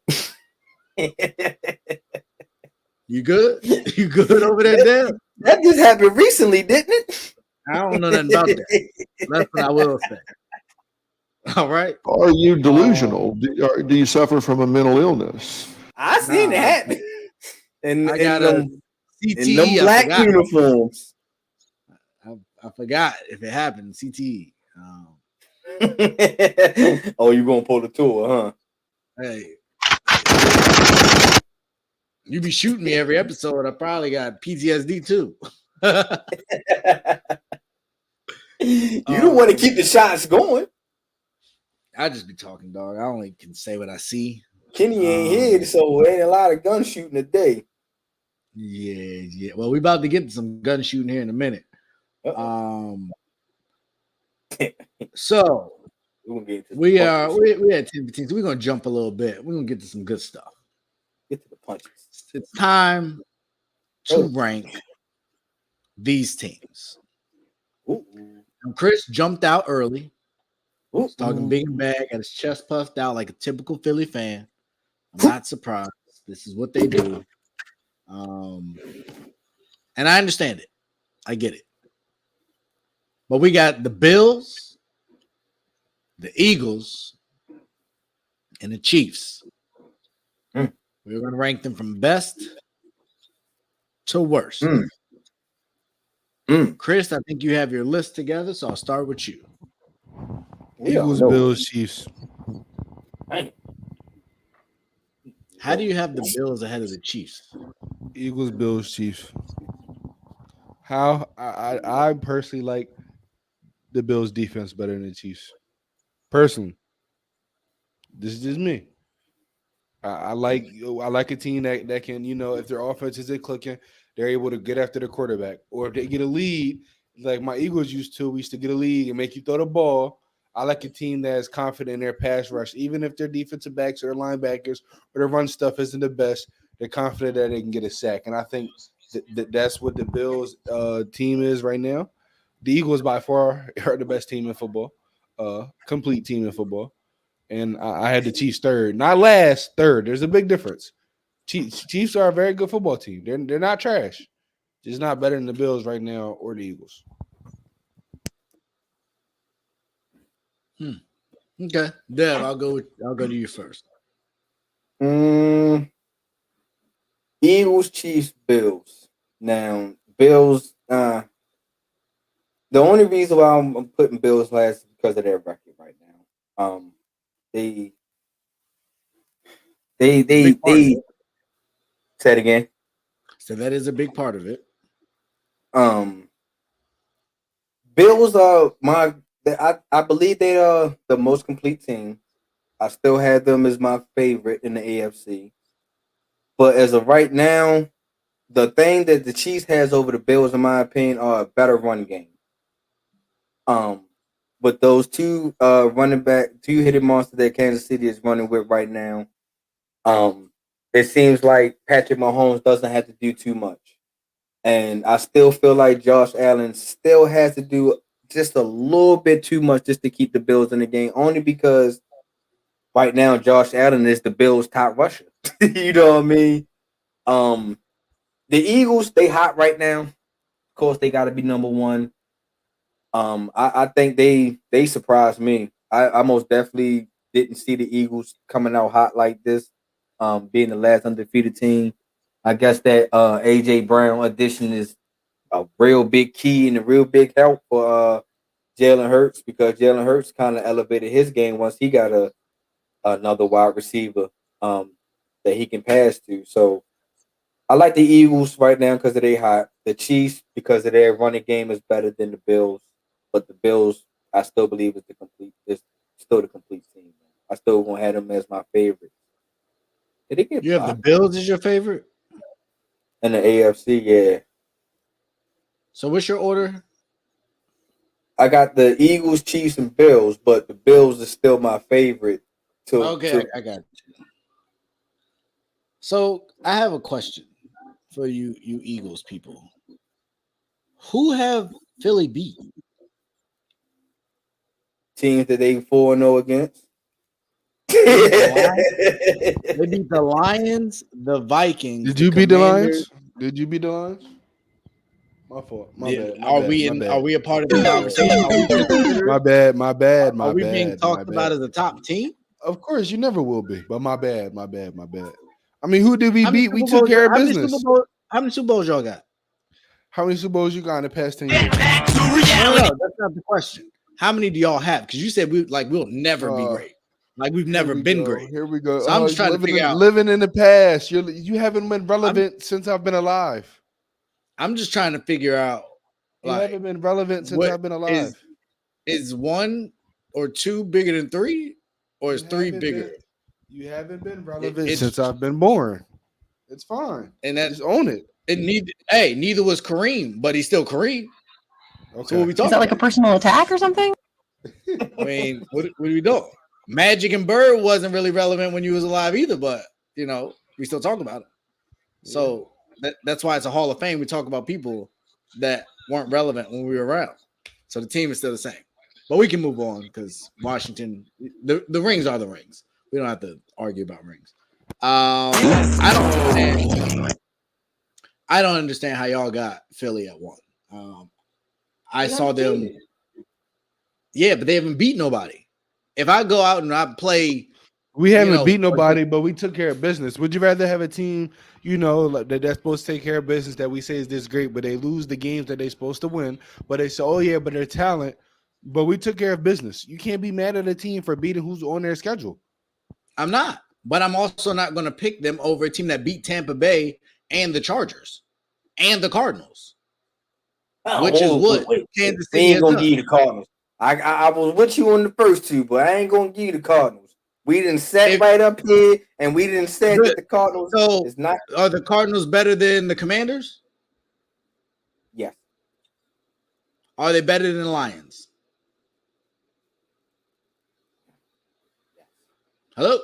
it? You good? You good over there, Dan? That just happened recently, didn't it? I don't know nothing about that. That's what I will say. All right. Are you delusional? Do you suffer from a mental illness? I seen it happen. And I got a CTE. in them black uniforms. I forgot if it happened. CTE. Oh, you gonna pull the tour, huh? Hey, you be shooting me every episode. I probably got PTSD too. You don't want to keep the shots going. I just be talking, dog. I only can say what I see. Kenny ain't here, so ain't a lot of gun shooting today. Yeah. Well, we about to get to some gun shooting here in a minute. So we had 10-15. So we're gonna jump a little bit. We're gonna get to some good stuff. Get to the punches. It's time to rank these teams. And Chris jumped out early. He's talking big and bad, got his chest puffed out like a typical Philly fan. I'm not surprised. This is what they do. And I understand it. I get it. But we got the Bills, the Eagles, and the Chiefs. We're going to rank them from best to worst. Chris, I think you have your list together, so I'll start with you. Eagles, Bills, Chiefs. How do you have the Bills ahead of the Chiefs? Eagles, Bills, Chiefs. How I personally like the Bills defense better than the Chiefs. Personally. This is just me. I like a team that can, if their offense isn't clicking, they're able to get after the quarterback. Or if they get a lead, like my Eagles used to get a lead and make you throw the ball. I like a team that is confident in their pass rush, even if their defensive backs or linebackers or their run stuff isn't the best. They're confident that they can get a sack, and I think that's what the Bills team is right now. The Eagles by far are the best team in football, complete team in football. and I had the Chiefs third, not last, third. There's a big difference. Chiefs are a very good football team. They're not trash. Just not better than the Bills right now or the Eagles. Okay, Dev, I'll go to you first. Eagles, Chiefs, Bills. Now, Bills. The only reason why I'm putting Bills last is because of their record right now. They say it again. So that is a big part of it. Bills are I believe they are the most complete team. I still had them as my favorite in the AFC. But as of right now, the thing that the Chiefs has over the Bills, in my opinion, are a better run game. With those two running back, two-headed monster that Kansas City is running with right now, it seems like Patrick Mahomes doesn't have to do too much. And I still feel like Josh Allen still has to do just a little bit too much just to keep the Bills in the game, only because right now Josh Allen is the Bills' top rusher. You know what I mean? The Eagles, they hot right now. Of course, they got to be number one. I think they surprised me. I most definitely didn't see the Eagles coming out hot like this, being the last undefeated team. I guess that AJ Brown addition is a real big key and a real big help for Jalen Hurts, because Jalen Hurts kind of elevated his game once he got another wide receiver that he can pass to. So I like the Eagles right now because of they hot. The Chiefs, because of their running game, is better than the Bills. But the Bills, I still believe is still the complete team. I still gonna have them as my favorite. Did it get You have the Bills as your favorite? in the AFC? Yeah. So what's your order? I got the Eagles, Chiefs, and Bills, but the Bills is still my favorite. Okay, I got you. So I have a question for you Eagles people. Who have Philly beat? Teams that they 4-0 against. They beat the Lions, the Vikings. Did you beat the Lions? Did you beat the Lions? My fault. My bad. Are we a part of the conversation? My bad. Are we being talked about as a top team? Of course, you never will be. But my bad. I mean, who did we beat? We took care of business. How many Super Bowls y'all got? How many Super Bowls you got in the past 10 years? No, that's not the question. How many do y'all have? Because you said we'll never be great. Like we've never been great. Here we go. So I'm just trying to figure out. Living in the past. You haven't been relevant since I've been alive. I'm just trying to figure out. You haven't been relevant since I've been alive. Is one or two bigger than three, or is three bigger? You haven't been relevant since I've been born. It's fine. And that just own it. Neither was Kareem, but he's still Kareem. Okay. So what we talking? Is that like a personal attack or something? I mean, what are we doing? Magic and Bird wasn't really relevant when you was alive either, but we still talk about it. Yeah. So that's why it's a Hall of Fame. We talk about people that weren't relevant when we were around. So the team is still the same. But we can move on because Washington, the rings are the rings. We don't have to argue about rings. I don't understand how y'all got Philly at 1. I saw them. Yeah, but they haven't beat nobody. If I go out and I play, we haven't beat nobody, but we took care of business. Would you rather have a team, that's supposed to take care of business that we say is this great, but they lose the games that they're supposed to win? But they say, oh yeah, but their talent. But we took care of business. You can't be mad at a team for beating who's on their schedule. I'm not, but I'm also not going to pick them over a team that beat Tampa Bay and the Chargers and the Cardinals, which is what Kansas City ain't gonna give you the Cardinals. I was with you on the first two, but I ain't gonna give you the Cardinals. We didn't set right up here, and we didn't say that the Cardinals. So is not. Are the Cardinals better than the Commanders? Yes. Are they better than the Lions? Hello?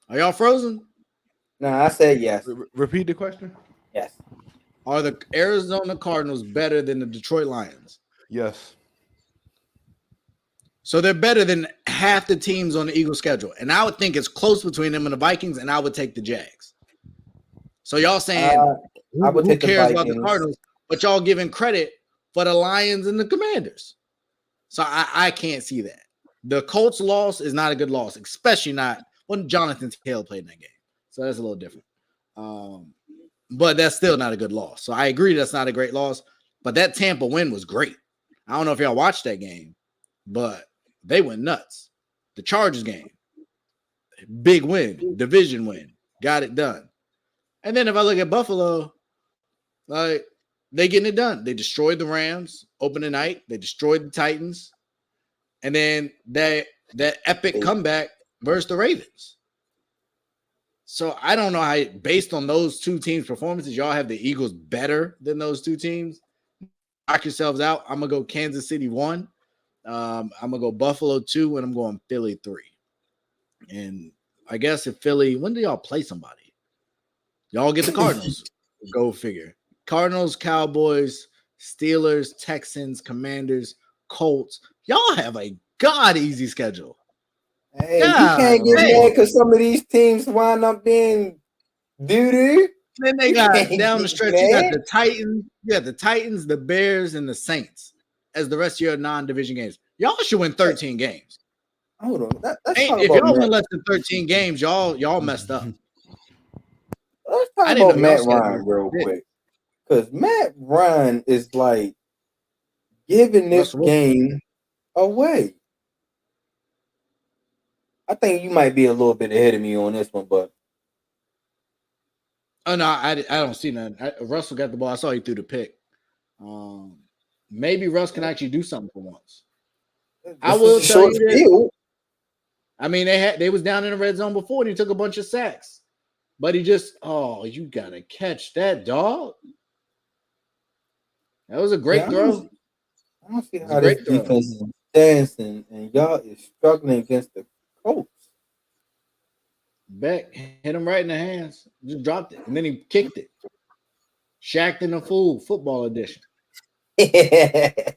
Are y'all frozen? No, I said yes. Repeat the question. Yes. Are the Arizona Cardinals better than the Detroit Lions? Yes. So they're better than half the teams on the Eagles schedule, and I would think it's close between them and the Vikings, and I would take the Jags. So y'all saying I would who take the cares about the Vikings. Cardinals, but y'all giving credit for the Lions and the Commanders. So I can't see that. The Colts loss is not a good loss, especially not when Jonathan Taylor played in that game. So that's a little different. But that's still not a good loss. So I agree that's not a great loss. But that Tampa win was great. I don't know if y'all watched that game, but they went nuts. The Chargers game, big win, division win, got it done. And then if I look at Buffalo, like they getting it done. They destroyed the Rams opening night. They destroyed the Titans. And then that epic comeback versus the Ravens. So I don't know how, based on those two teams' performances, y'all have the Eagles better than those two teams. Knock yourselves out. I'm going to go Kansas City 1. I'm going to go Buffalo 2, and I'm going Philly 3. And I guess if Philly, when do y'all play somebody? Y'all get the Cardinals. Go figure. Cardinals, Cowboys, Steelers, Texans, Commanders, Colts. Y'all have a god easy schedule. Hey, you can't get mad because some of these teams wind up being doo-doo. Then they got down the stretch. You got the Titans, the Bears, and the Saints as the rest of your non-division games. Y'all should win 13 games. Hold on. Let's talk If about y'all win less than 13 games, y'all messed up. Let's talk about Matt Ryan real quick. Because Matt Ryan is like giving this game away. I think you might be a little bit ahead of me on this one, but oh no, I don't see nothing. Russell got the ball. I saw he threw the pick. Maybe Russ can actually do something for once. I will tell you this. I mean, they was down in the red zone before and he took a bunch of sacks. But he just, you gotta catch that, dog. That was a great throw. I don't see how this defense is dancing and y'all is struggling against the Colts. Beck hit him right in the hands, just dropped it, and then he kicked it. Shaq in the Fool, football edition. Boop.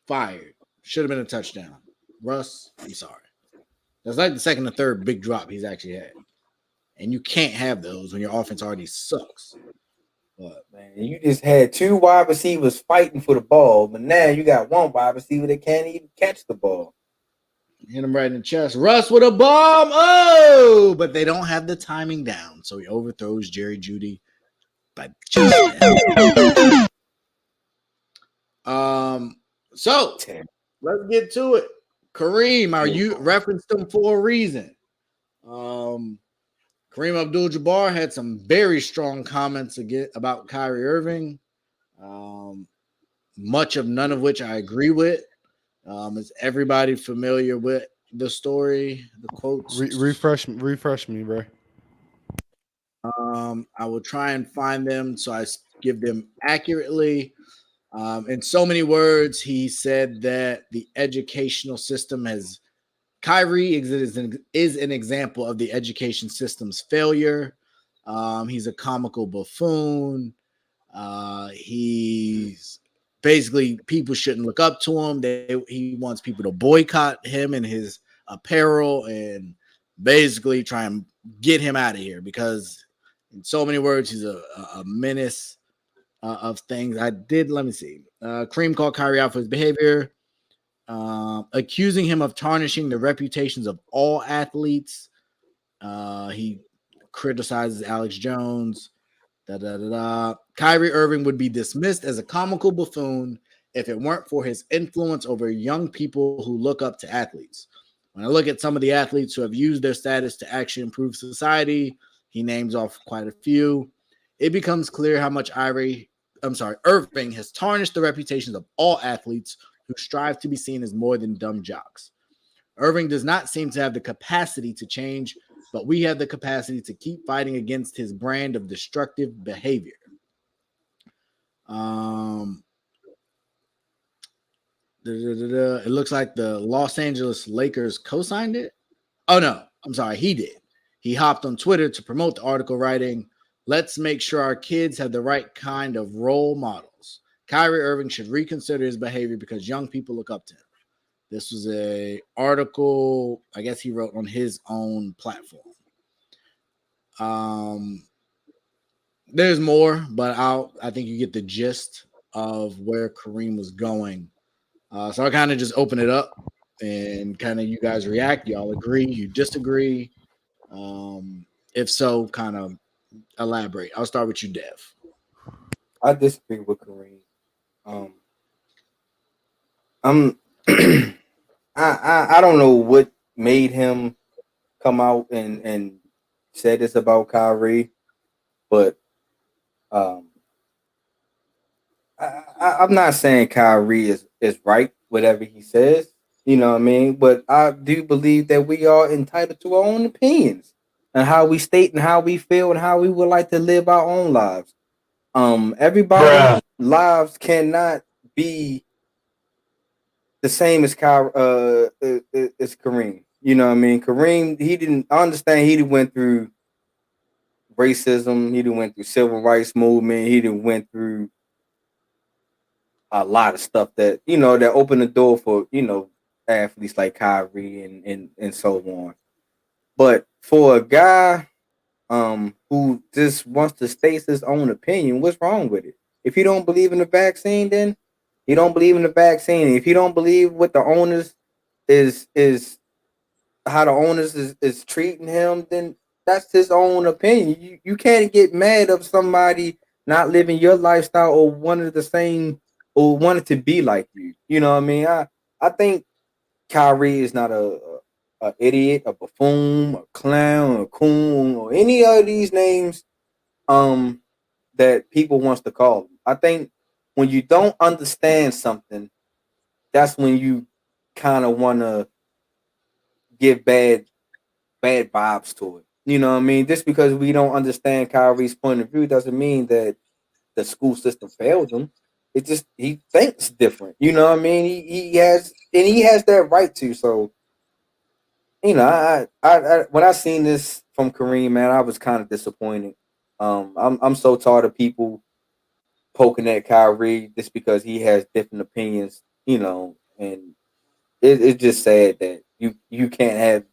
Fired. Should have been a touchdown. Russ, I'm sorry. That's like the second or third big drop he's actually had. And you can't have those when your offense already sucks. But man, you just had two wide receivers fighting for the ball, but now you got one wide receiver that can't even catch the ball. Hit him right in the chest. Russ with a bomb. Oh, but they don't have the timing down. So he overthrows Jerry Jeudy by just So let's get to it. Kareem, you referenced him for a reason. Kareem Abdul-Jabbar had some very strong comments about Kyrie Irving. Much of none of which I agree with. Is everybody familiar with the story, the quotes? Refresh me, bro. I will try and find them so I give them accurately. In so many words, he said that the educational system Kyrie is an example of the education system's failure. He's a comical buffoon. He's basically, people shouldn't look up to him. He wants people to boycott him and his apparel and basically try and get him out of here because, in so many words, he's a menace of things. Let me see. Kareem called Kyrie out for his behavior, accusing him of tarnishing the reputations of all athletes. He criticizes Alex Jones. Kyrie Irving would be dismissed as a comical buffoon if it weren't for his influence over young people who look up to athletes. When I look at some of the athletes who have used their status to actually improve society, he names off quite a few. It becomes clear how much Irving has tarnished the reputations of all athletes who strive to be seen as more than dumb jocks. Irving does not seem to have the capacity to change, but we have the capacity to keep fighting against his brand of destructive behavior. It looks like the Los Angeles Lakers co-signed it. Oh, no. I'm sorry. He did. He hopped on Twitter to promote the article, writing, "Let's make sure our kids have the right kind of role models. Kyrie Irving should reconsider his behavior because young people look up to him." This was a article, I guess he wrote on his own platform. There's more, but I think you get the gist of where Kareem was going. So I kind of just open it up and kind of you guys react. Y'all agree? You disagree? If so, kind of elaborate. I'll start with you, Dev. I disagree with Kareem. I'm I don't know what made him come out and say this about Kyrie, but I'm not saying Kyrie is right, whatever he says, you know what I mean? But I do believe that we are entitled to our own opinions and how we state and how we feel and how we would like to live our own lives. Everybody's lives cannot be the same as Kareem. You know what I mean? Kareem, he didn't understand. He went through racism. He went through civil rights movement. He went through a lot of stuff that that opened the door for athletes like Kyrie and so on. But for a guy who just wants to state his own opinion, what's wrong with it? If you don't believe in the vaccine, then you don't believe in the vaccine. If you don't believe what the owners is how the owners is treating him, then that's his own opinion. You can't get mad of somebody not living your lifestyle or wanted the same or wanted to be like you. You know what I mean? I think Kyrie is not a idiot, a buffoon, a clown, a coon, or any of these names that people wants to call him. I think when you don't understand something, that's when you kind of want to give bad vibes to it. You know what I mean? Just because we don't understand Kyrie's point of view doesn't mean that the school system failed him. It just he thinks different. You know what I mean? He has that right to. So, I when I seen this from Kareem, man, I was kind of disappointed. I'm so tired of people poking at Kyrie just because he has different opinions, and it's just sad that you can't have,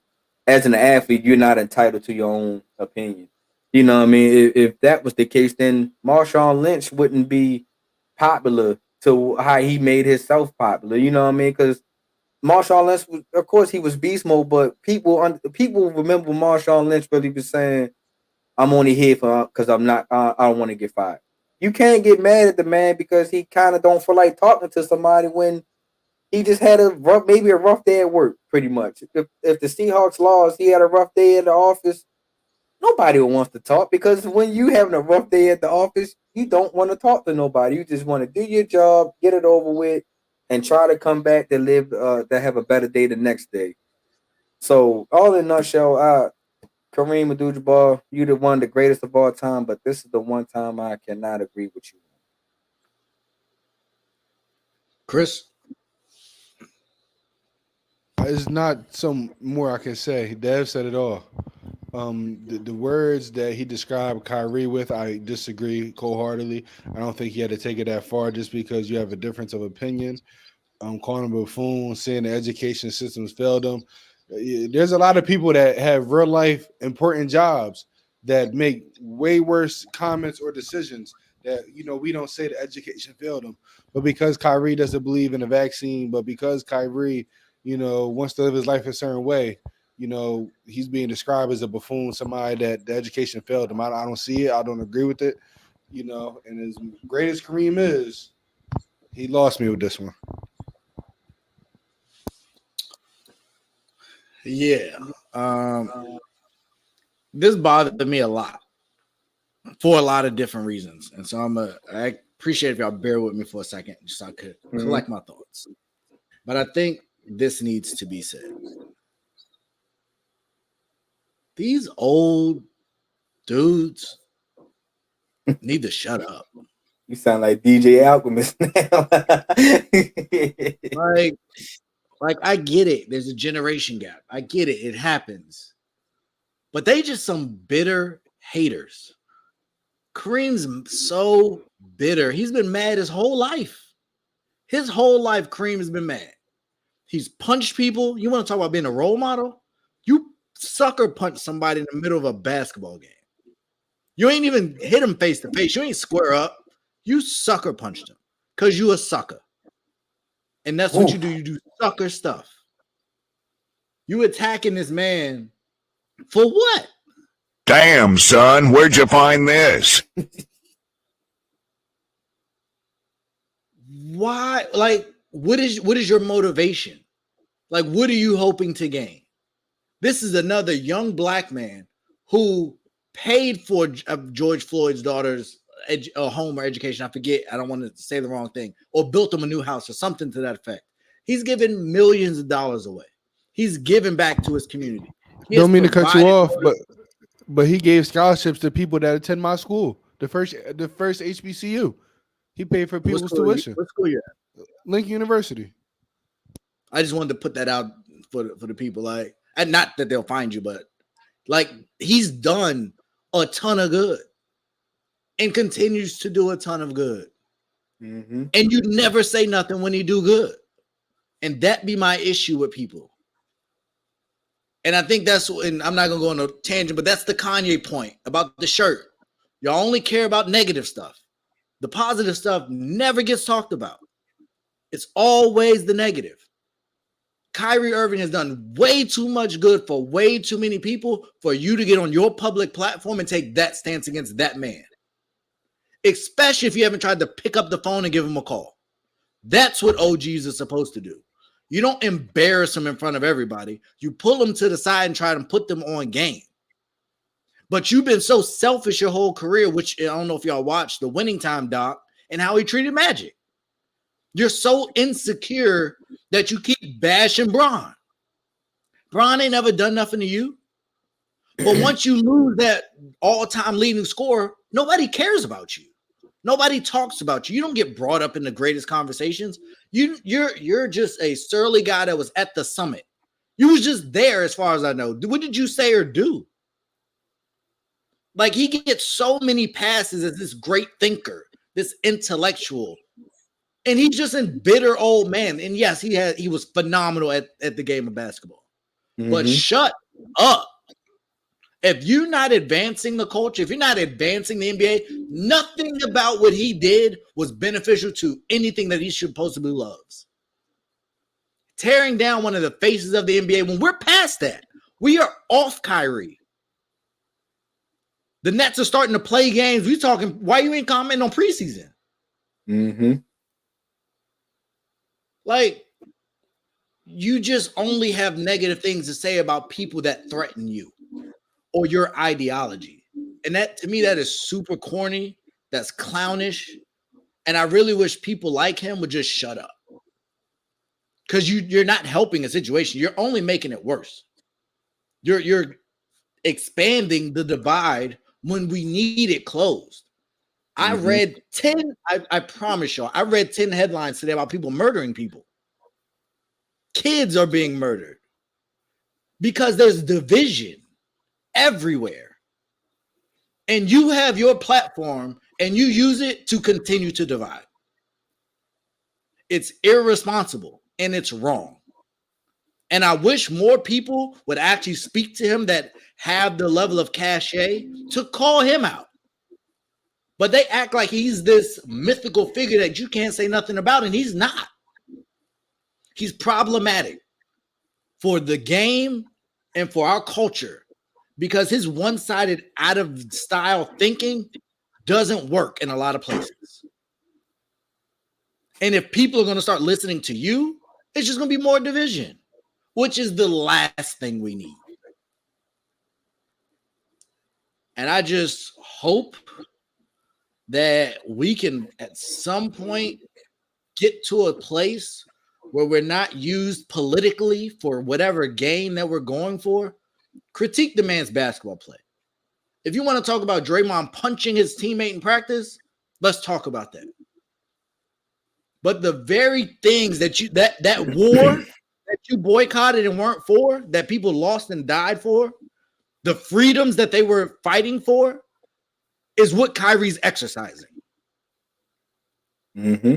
as an athlete, you're not entitled to your own opinion. You know what I mean? If that was the case, then Marshawn Lynch wouldn't be popular to how he made himself popular. You know what I mean? Because Marshawn Lynch, of course, he was beast mode, but people remember Marshawn Lynch really was saying, "I'm only here because I'm not. I don't want to get fired." You can't get mad at the man because he kind of don't feel like talking to somebody when he just had maybe a rough day at work. Pretty much, if the Seahawks lost, he had a rough day at the office. Nobody wants to talk because when you having a rough day at the office, you don't want to talk to nobody. You just want to do your job, get it over with, and try to come back to live to have a better day the next day. So, all in a nutshell, Kareem Abdul-Jabbar, you're the one of the greatest of all time, but this is the one time I cannot agree with you. Chris? There's not some more I can say. Dev said it all. The words that he described Kyrie with, I disagree wholeheartedly. I don't think he had to take it that far just because you have a difference of opinion. Calling him a buffoon, saying the education systems failed him. There's a lot of people that have real life important jobs that make way worse comments or decisions that we don't say the education failed them. But because Kyrie doesn't believe in the vaccine, but because Kyrie wants to live his life a certain way, he's being described as a buffoon, somebody that the education failed him. I don't see it. I don't agree with it. And as great as Kareem is, he lost me with this one. Yeah. This bothered me a lot for a lot of different reasons. And so I appreciate if y'all bear with me for a second just so I could collect my thoughts. But I think this needs to be said. These old dudes need to shut up. You sound like DJ Alchemist now. Like I get it. There's a generation gap. I get it. It happens. But they just some bitter haters. Kareem's so bitter. He's been mad his whole life. His whole life, Kareem has been mad. He's punched people. You want to talk about being a role model? You sucker punch somebody in the middle of a basketball game. You ain't even hit him face to face. You ain't square up. You sucker punched him because you a sucker. And that's what you do. You do sucker stuff. You attacking this man for what? Damn, son, where'd you find this? Why? Like, what is your motivation? Like, what are you hoping to gain? This is another young black man who paid for George Floyd's daughter's home or education. I forget. I don't want to say the wrong thing. Or built him a new house or something to that effect. He's given millions of dollars away. He's given back to his community. Don't mean to cut you off, but he gave scholarships to people that attend my school. The first HBCU. He paid for people's tuition. What school you at? Lincoln University. I just wanted to put that out for the people. Like, and not that they'll find you, but like he's done a ton of good and continues to do a ton of good. Mm-hmm. And you never say nothing when he do good. And that be my issue with people. And I think and I'm not going to go on a tangent, but that's the Kanye point about the shirt. Y'all only care about negative stuff. The positive stuff never gets talked about. It's always the negative. Kyrie Irving has done way too much good for way too many people for you to get on your public platform and take that stance against that man. Especially if you haven't tried to pick up the phone and give him a call. That's what OGs are supposed to do. You don't embarrass them in front of everybody. You pull them to the side and try to put them on game. But you've been so selfish your whole career, which I don't know if y'all watched the Winning Time doc and how he treated Magic. You're so insecure that you keep bashing Bron. Bron ain't never done nothing to you. But once you lose that all-time leading scorer, nobody cares about you. Nobody talks about you. You don't get brought up in the greatest conversations. You're just a surly guy that was at the summit. You was just there as far as I know. What did you say or do? Like, he gets so many passes as this great thinker, this intellectual, and he's just a bitter old man. And yes, he was phenomenal at the game of basketball. Mm-hmm. But shut up. If you're not advancing the culture, if you're not advancing the NBA, nothing about what he did was beneficial to anything that he supposedly loves. Tearing down one of the faces of the NBA, when we're past that, we are off Kyrie. The Nets are starting to play games. We talking, why you ain't commenting on preseason? Mm-hmm. Like, you just only have negative things to say about people that threaten you or your ideology. And that, to me, that is super corny. That's clownish. And I really wish people like him would just shut up. Because you're not helping a situation. You're only making it worse. You're expanding the divide when we need it closed. I read 10, I promise y'all, I read 10 headlines today about people murdering people. Kids are being murdered because there's division everywhere. And you have your platform and you use it to continue to divide. It's irresponsible and it's wrong. And I wish more people would actually speak to him that have the level of cachet to call him out. But they act like he's this mythical figure that you can't say nothing about, and he's not. He's problematic for the game and for our culture because his one-sided, out-of-style thinking doesn't work in a lot of places. And if people are going to start listening to you, it's just going to be more division, which is the last thing we need. And I just hope that we can at some point get to a place where we're not used politically for whatever game that we're going for. Critique the man's basketball play. If you want to talk about Draymond punching his teammate in practice, let's talk about that. But the very things that that war that you boycotted and weren't for, that people lost and died for, the freedoms that they were fighting for, is what Kyrie's exercising. Mm-hmm.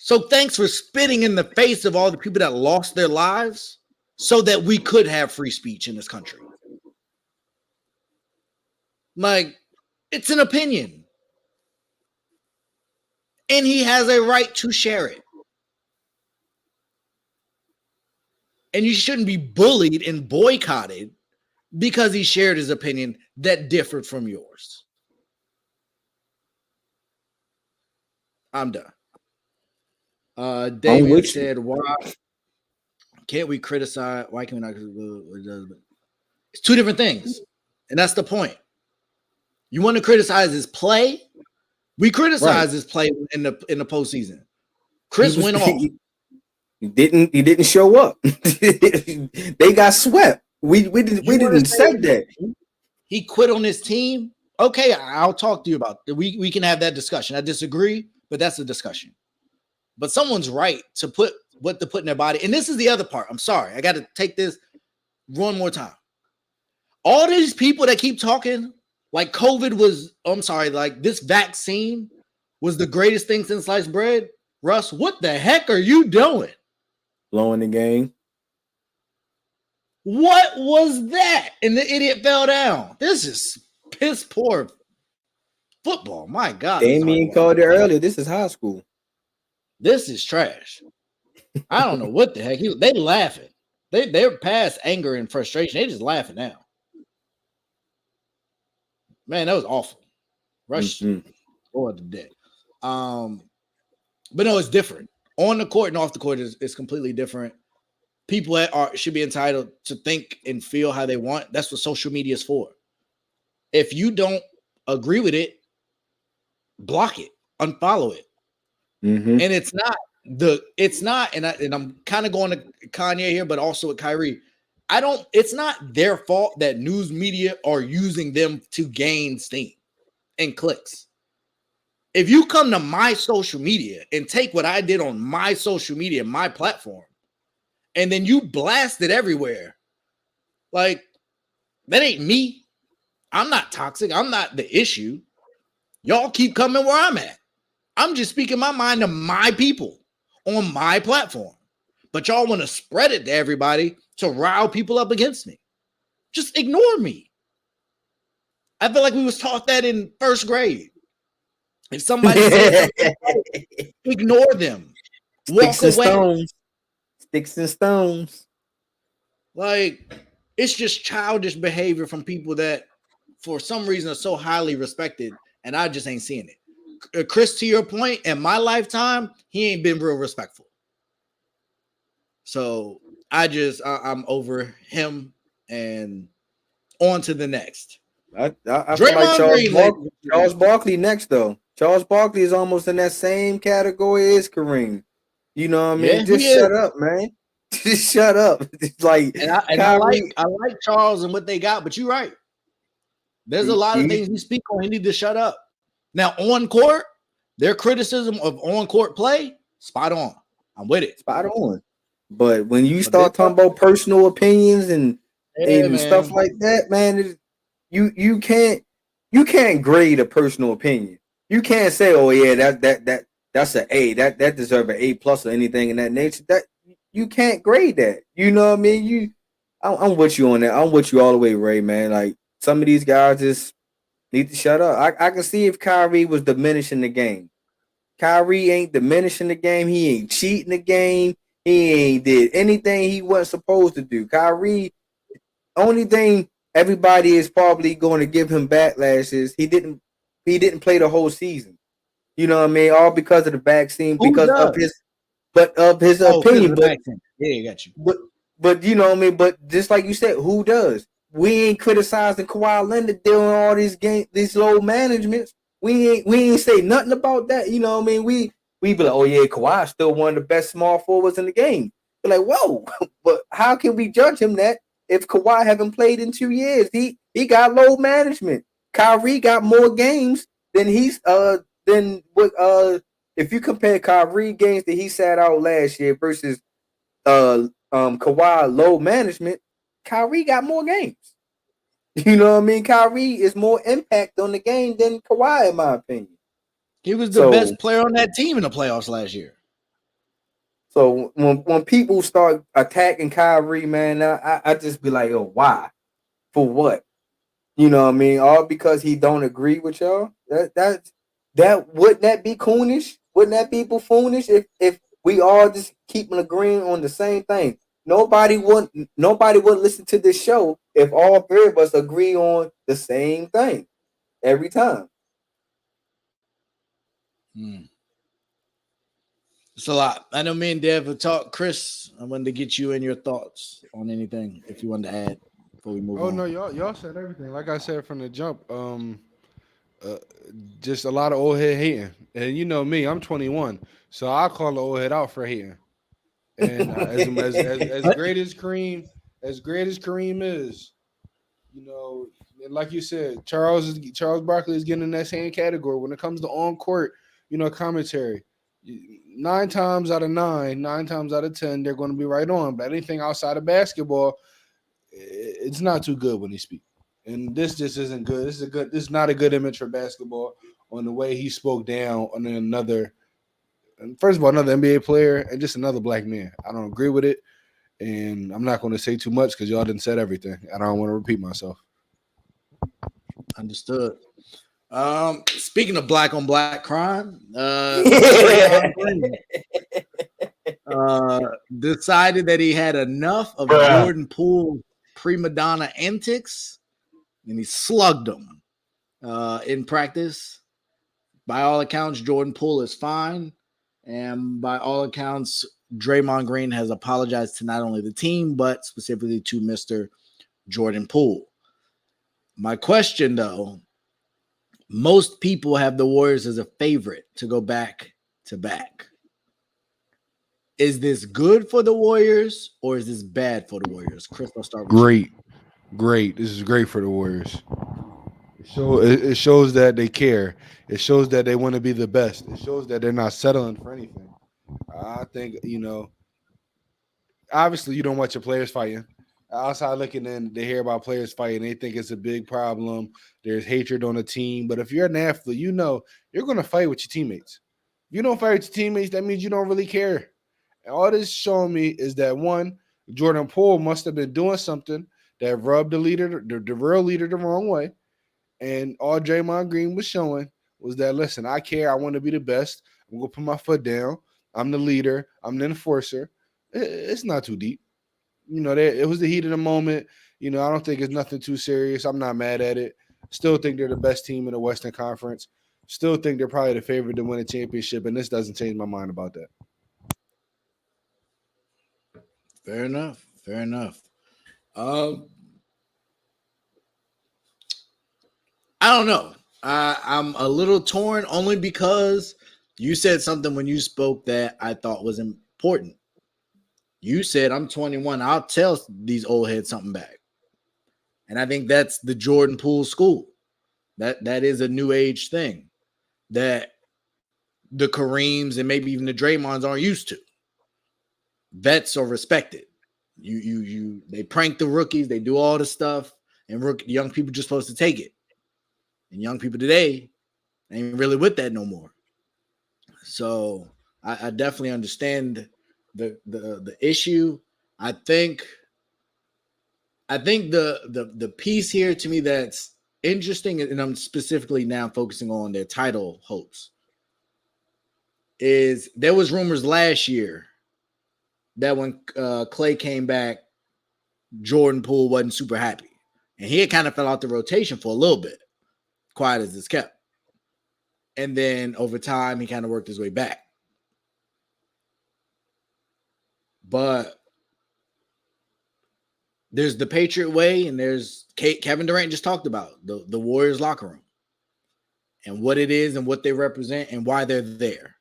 So thanks for spitting in the face of all the people that lost their lives so that we could have free speech in this country. Like, it's an opinion. And he has a right to share it. And you shouldn't be bullied and boycotted because he shared his opinion that differed from yours. I'm done. David said, why can't we criticize? Why can we not? It's two different things. And that's the point. You want to criticize his play? We criticize his play in the postseason. Chris went off. He didn't show up. They got swept. We didn't say that. He quit on his team. Okay, I'll talk to you about it. We can have that discussion. I disagree, but that's a discussion. But someone's right to put what to put in their body. And this is the other part. I'm sorry. I got to take this one more time. All these people that keep talking like COVID was, like this vaccine was the greatest thing since sliced bread. Russ, what the heck are you doing? Blowing the game. What was that? And the idiot fell down. This is piss poor football. My God. Damien called it earlier. This is high school. This is trash. I don't know what the heck. They laughing. They're past anger and frustration. They just laughing now. Man, that was awful. Rush or the dead. But no, it's different. On the court and off the court is completely different. People should be entitled to think and feel how they want. That's what social media is for. If you don't agree with it, block it, unfollow it. And it's not, and I'm kind of going to Kanye here, but also with Kyrie. It's not their fault that news media are using them to gain steam and clicks. If you come to my social media and take what I did on my social media, my platform, and then you blast it everywhere, like, that ain't me. I'm not toxic. I'm not the issue. Y'all keep coming where I'm at. I'm just speaking my mind to my people on my platform. But y'all want to spread it to everybody to rile people up against me. Just ignore me. I feel like we was taught that in first grade. If somebody says something, ignore them. Walk away. Sticks and stones. Like, it's just childish behavior from people that for some reason are so highly respected, and I just ain't seeing it. Chris, to your point, in my lifetime, he ain't been real respectful. So I'm over him and on to the next. I feel like Charles Barkley next, though. Charles Barkley is almost in that same category as Kareem. You know what I mean? Just shut up, man. Just shut up. It's like, I like Charles and what they got, but you're right. There's a lot of things he speak on. He need to shut up. Now, on court, their criticism of on-court play, spot on. I'm with it. Spot on. But when you start talking about personal opinions and stuff like that, man, you can't grade a personal opinion. You can't say, oh yeah, that's an A. That deserves an A+ or anything in that nature. That you can't grade that. You know what I mean? I'm with you on that. I'm with you all the way, Ray, man. Like, some of these guys just need to shut up. I can see if Kyrie was diminishing the game. Kyrie ain't diminishing the game. He ain't cheating the game. He ain't did anything he wasn't supposed to do. Kyrie, only thing everybody is probably going to give him backlash is he didn't play the whole season. You know what I mean? All because of the vaccine, because of his opinion. Yeah, got you. But you know what I mean? But just like you said, who does? We ain't criticizing Kawhi Leonard doing all these low managements. We ain't say nothing about that. You know what I mean? We be like, oh yeah, Kawhi's still one of the best small forwards in the game. We're like, whoa, but how can we judge him that if Kawhi haven't played in 2 years? He got low management. Kyrie got more games than if you compare Kyrie games that he sat out last year versus Kawhi low management, Kyrie got more games. You know what I mean? Kyrie is more impact on the game than Kawhi, in my opinion. He was the best player on that team in the playoffs last year. So when people start attacking Kyrie, man, I just be like, oh, why? For what? You know what I mean? All because he don't agree with y'all. That wouldn't that be coonish? Wouldn't that be buffoonish if we all just keep agreeing on the same thing? Nobody would listen to this show if all three of us agree on the same thing every time. It's a lot. I know me and Dev have talked. Chris, I wanted to get you and your thoughts on anything if you wanted to add before we move on. No, y'all said everything. Like I said from the jump, just a lot of old head hating. And you know me, I'm 21, so I call the old head out for hating. And as great as Kareem is, you know, and like you said, Charles Barkley is getting in that same category when it comes to on court, you know, commentary. 9 times out of 10, they're going to be right on. But anything outside of basketball, it's not too good when he speaks. And this just isn't good. This is not a good image for basketball on the way he spoke down on another. First of all, another NBA player and just another black man. I don't agree with it, and I'm not going to say too much because y'all didn't said everything. I don't want to repeat myself. Understood. Speaking of black on black crime, decided that he had enough of Jordan Poole prima donna antics, and he slugged him in practice. By all accounts, Jordan Poole is fine, and by all accounts, Draymond Green has apologized to not only the team but specifically to Mr. Jordan Poole. My question, though, most people have the Warriors as a favorite to go back to back. Is this good for the Warriors or is this bad for the Warriors? Chris, I'll start with you. Great. This is great for the Warriors. It shows that they care. It shows that they want to be the best. It shows that they're not settling for anything. I think, you know, obviously you don't want your players fighting. Outside looking in, they hear about players fighting. They think it's a big problem. There's hatred on the team. But if you're an athlete, you know you're going to fight with your teammates. If you don't fight with your teammates, that means you don't really care. And all this showing me is that, one, Jordan Poole must have been doing something that rubbed the real leader the wrong way. And all Draymond Green was showing was that, listen, I care. I want to be the best. I'm going to put my foot down. I'm the leader. I'm the enforcer. It's not too deep. You know, it was the heat of the moment. You know, I don't think it's nothing too serious. I'm not mad at it. Still think they're the best team in the Western Conference. Still think they're probably the favorite to win a championship, and this doesn't change my mind about that. Fair enough. I don't know. I'm a little torn only because you said something when you spoke that I thought was important. You said, I'm 21. I'll tell these old heads something back. And I think that's the Jordan Poole school. That is a new age thing that the Kareems and maybe even the Draymonds aren't used to. Vets are respected. They prank the rookies. They do all the stuff. And young people just supposed to take it. And young people today ain't really with that no more. So I definitely understand the issue. I think the piece here to me that's interesting, and I'm specifically now focusing on their title hopes, is there was rumors last year that when Clay came back, Jordan Poole wasn't super happy. And he had kind of fell out the rotation for a little bit, quiet as it's kept. And then over time, he kind of worked his way back. But there's the Patriot way, and there's Kevin Durant just talked about the Warriors locker room and what it is and what they represent and why they're there.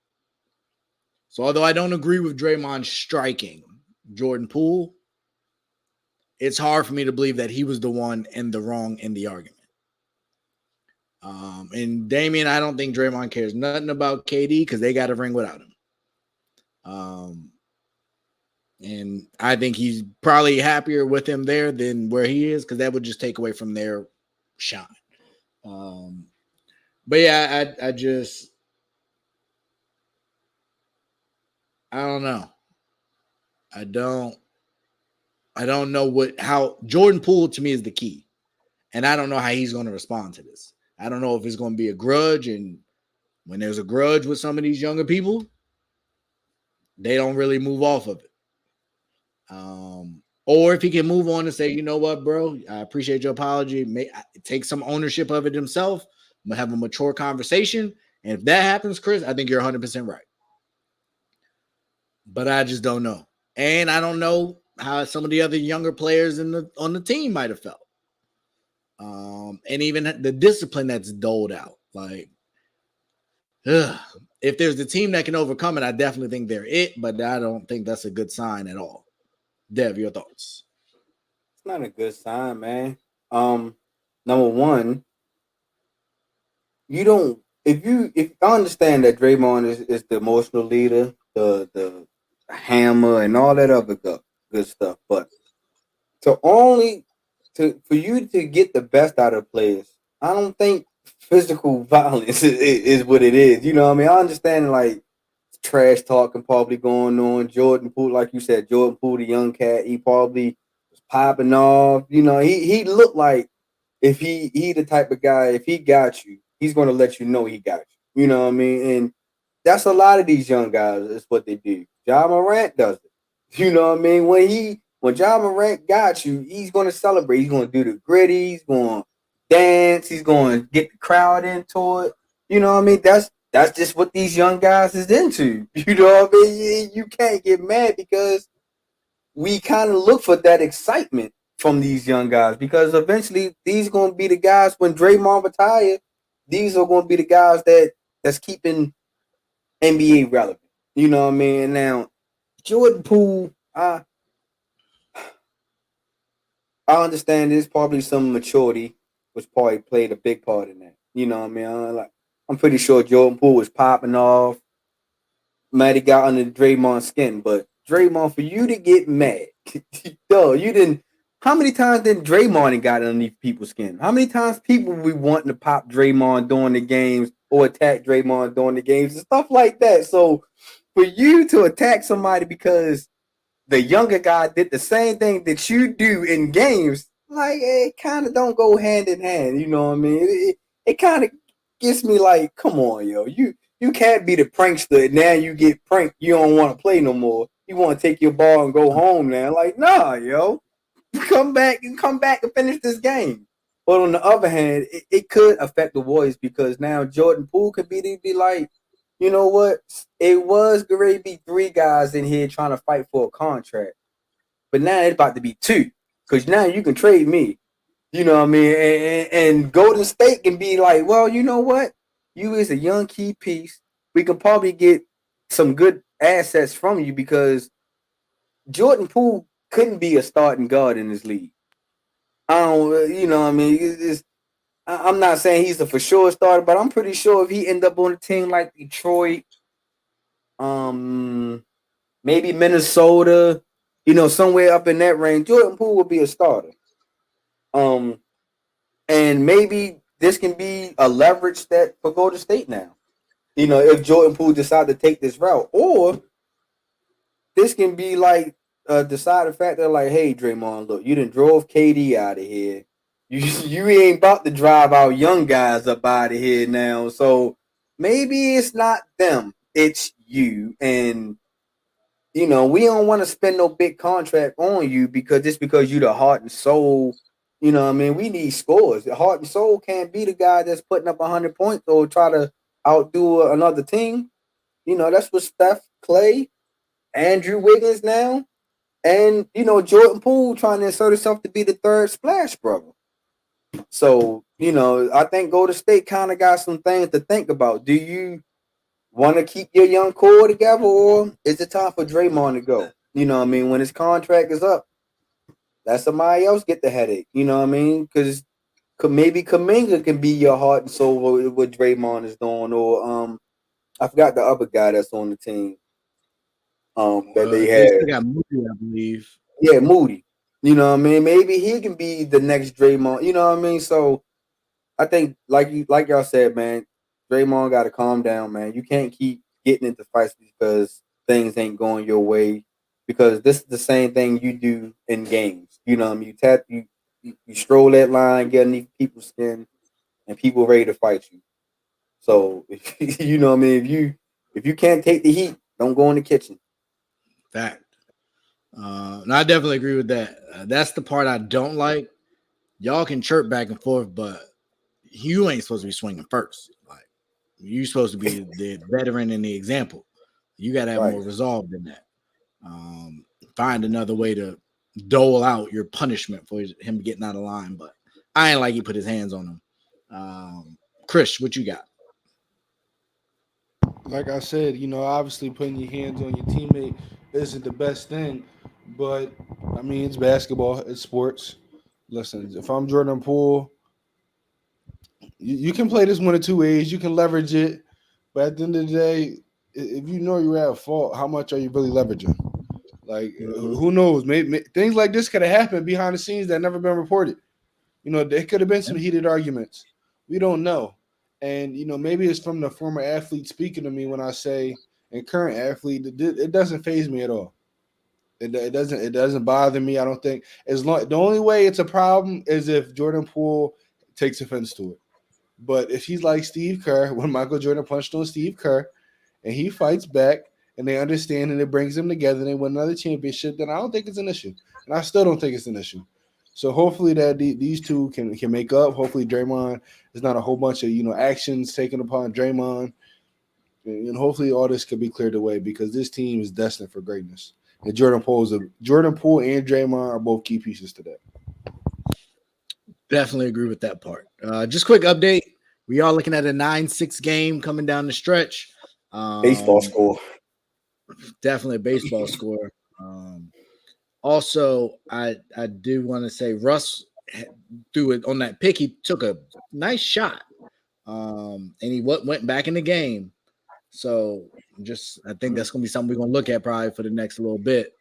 So although I don't agree with Draymond striking Jordan Poole, it's hard for me to believe that he was the one in the wrong in the argument. And Damian, I don't think Draymond cares nothing about KD because they got a ring without him. And I think he's probably happier with him there than where he is because that would just take away from their shine. But yeah, I don't know. I don't know how Jordan Poole to me is the key. And I don't know how he's going to respond to this. I don't know if it's going to be a grudge. And when there's a grudge with some of these younger people, they don't really move off of it. Or if he can move on and say, you know what, bro, I appreciate your apology. Take some ownership of it himself. I'm going to have a mature conversation. And if that happens, Chris, I think you're 100% right. But I just don't know. And I don't know how some of the other younger players on the team might have felt. And even the discipline that's doled out. Like, if there's a team that can overcome it, I definitely think they're it, but I don't think that's a good sign at all. Dev, your thoughts? It's not a good sign, man. Number one, if I understand that Draymond is the emotional leader, the hammer, and all that other good stuff, but for you to get the best out of players, I don't think physical violence is what it is. You know what I mean? I understand like trash talking probably going on. Jordan Poole, like you said, Jordan Poole, the young cat, he probably was popping off. You know, he looked like if he the type of guy, if he got you, he's going to let you know he got you. You know what I mean? And that's a lot of these young guys. Is what they do. Ja Morant does it. You know what I mean? When Ja Morant got you, he's going to celebrate. He's going to do the gritty. He's going to dance. He's going to get the crowd into it. You know what I mean? That's just what these young guys is into. You know what I mean? You can't get mad because we kind of look for that excitement from these young guys because eventually these are going to be the guys when Draymond retire. These are going to be the guys that's keeping NBA relevant. You know what I mean? And now Jordan Poole, I understand there's probably some maturity which probably played a big part in that. You know what I mean? I'm pretty sure Jordan Poole was popping off. Might have got under Draymond's skin, but Draymond, for you to get mad, yo, you didn't. How many times did Draymond got underneath people's skin? How many times people we wanting to pop Draymond during the games or attack Draymond during the games and stuff like that? So for you to attack somebody because the younger guy did the same thing that you do in games, like it kind of don't go hand in hand. You know what I mean? It kind of gets me like, come on, yo, you can't be the prankster. And now you get pranked. You don't want to play no more. You want to take your ball and go home now. Like, nah, yo, come back and finish this game. But on the other hand, it could affect the Warriors because now Jordan Poole could be like, you know what? It was going to be 3 guys in here trying to fight for a contract. But now it's about to be 2. Because now you can trade me. You know what I mean? And Golden State can be like, well, you know what? You is a young key piece. We can probably get some good assets from you because Jordan Poole couldn't be a starting guard in this league. I don't, you know what I mean? I'm not saying he's a for sure starter, but I'm pretty sure if he end up on a team like Detroit, maybe Minnesota, you know, somewhere up in that range, Jordan Poole will be a starter. And maybe this can be a leverage that for Golden State now. You know, if Jordan Poole decide to take this route, or this can be like a deciding factor, like, hey, Draymond, look, you done drove KD out of here. You ain't about to drive our young guys up out of here now. So maybe it's not them, it's you. And you know, we don't want to spend no big contract on you because you the heart and soul. You know what I mean? We need scores. The heart and soul can't be the guy that's putting up 100 points or try to outdo another team. You know, that's what Steph, Clay, Andrew Wiggins now, and, you know, Jordan Poole trying to insert himself to be the third Splash brother. So, you know, I think Golden State kind of got some things to think about. Do you want to keep your young core together, or is it time for Draymond to go? You know what I mean? When his contract is up, let somebody else get the headache. You know what I mean? Because maybe Kuminga can be your heart and soul what Draymond is doing, or I forgot the other guy that's on the team. That they had. Got Moody, I believe. Yeah, Moody. You know what I mean? Maybe he can be the next Draymond. You know what I mean? So I think, like y'all said, man, Draymond got to calm down, man. You can't keep getting into fights because things ain't going your way. because this is the same thing you do in games. You know, you tap, you stroll that line, get underneath people's skin, and people ready to fight you. So, you know what I mean? If you can't take the heat, don't go in the kitchen. Fact. And I definitely agree with that. That's the part I don't like. Y'all can chirp back and forth, but you ain't supposed to be swinging first. Like, you're supposed to be the veteran and the example. You got to have more resolve than that. Find another way to dole out your punishment for him getting out of line. But I ain't like he put his hands on him. Chris, what you got? Like I said, you know, obviously putting your hands on your teammate isn't the best thing, but I mean, it's basketball, it's sports. Listen, if I'm Jordan Poole, you can play this one of two ways. You can leverage it, but at the end of the day, if you know you're at fault, how much are you really leveraging? Like, who knows? Maybe things like this could have happened behind the scenes that never been reported. You know, there could have been some heated arguments. We don't know. And, you know, maybe it's from the former athlete speaking to me when I say, and current athlete, it doesn't faze me at all. It doesn't bother me. I don't think the only way it's a problem is if Jordan Poole takes offense to it. But if he's like Steve Kerr, when Michael Jordan punched on Steve Kerr and he fights back and they understand and it brings them together and they win another championship, then I don't think it's an issue. And I still don't think it's an issue. So hopefully that these two can make up. Hopefully Draymond is not a whole bunch of, you know, actions taken upon Draymond. And hopefully all this could be cleared away because this team is destined for greatness. And Jordan Poole and Draymond are both key pieces to that. Definitely agree with that part. Just quick update. We are looking at a 9-6 game coming down the stretch. Baseball score. Definitely a baseball score. Also, I do want to say Russ threw it on that pick. He took a nice shot, and he went back in the game. So I think that's going to be something we're going to look at probably for the next little bit.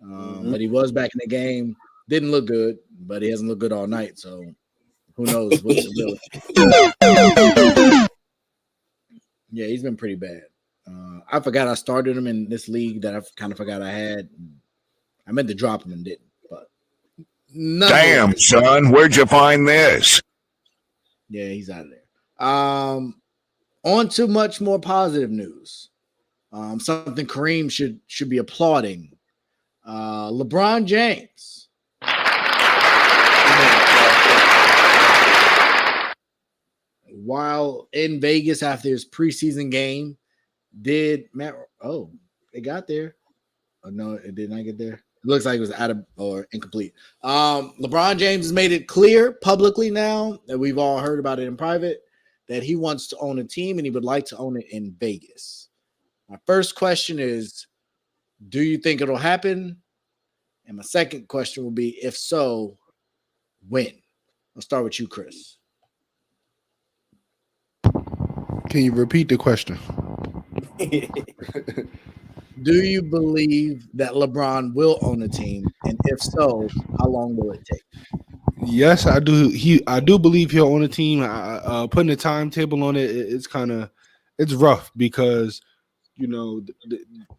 But he was back in the game. Didn't look good, but he hasn't looked good all night. So who knows? Yeah, he's been pretty bad. I forgot I started him in this league that I kind of forgot I had. I meant to drop him and didn't. But damn, son, where'd you find this? Yeah, he's out of there. On to much more positive news. Something Kareem should be applauding. LeBron James. While in Vegas after his preseason game, it got there. Oh, no, it did not get there. It looks like it was out of or incomplete. LeBron James has made it clear publicly now that we've all heard about it in private that he wants to own a team and he would like to own it in Vegas. My first question is, do you think it'll happen? And my second question will be, if so, when? I'll start with you, Chris. Can you repeat the question? Do you believe that LeBron will own a team? And if so, how long will it take? Yes, I do. I do believe he'll own a team. Putting a timetable on it, it's rough because, you know,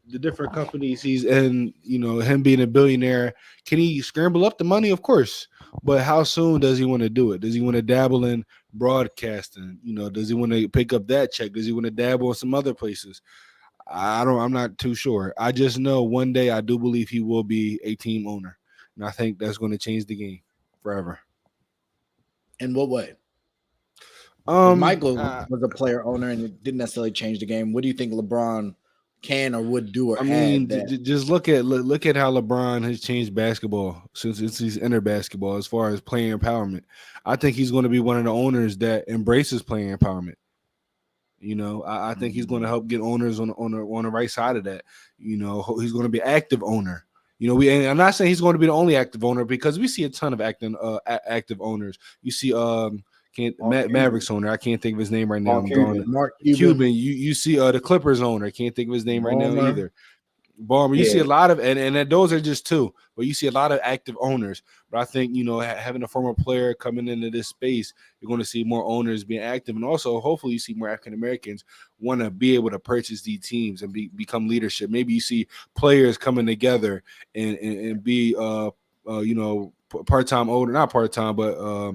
the different companies he's in, you know, him being a billionaire, can he scramble up the money? Of course. But how soon does he want to do it? Does he want to dabble in broadcasting? You know, does he want to pick up that check? Does he want to dabble in some other places? I'm not too sure. I just know one day I do believe he will be a team owner. And I think that's going to change the game forever. In what way? Michael was a player owner and it didn't necessarily change the game. What do you think LeBron can or would do? Or just look at how LeBron has changed basketball since he's entered basketball as far as player empowerment. I think he's going to be one of the owners that embraces player empowerment. You know, I think he's going to help get owners on the right side of that. You know, he's going to be an active owner. You know, I'm not saying he's going to be the only active owner because we see a ton of active owners. You see, Mavericks owner. I can't think of his name right now. Mark Cuban. You see the Clippers owner. I can't think of his name right now either. Ballmer, you see Yeah. a lot of, and those are just two, but you see a lot of active owners. But I think, having a former player coming into this space, you're going to see more owners being active. And also, hopefully, you see more African Americans want to be able to purchase these teams and become leadership. Maybe you see players coming together and be, part-time owner, not part-time, but,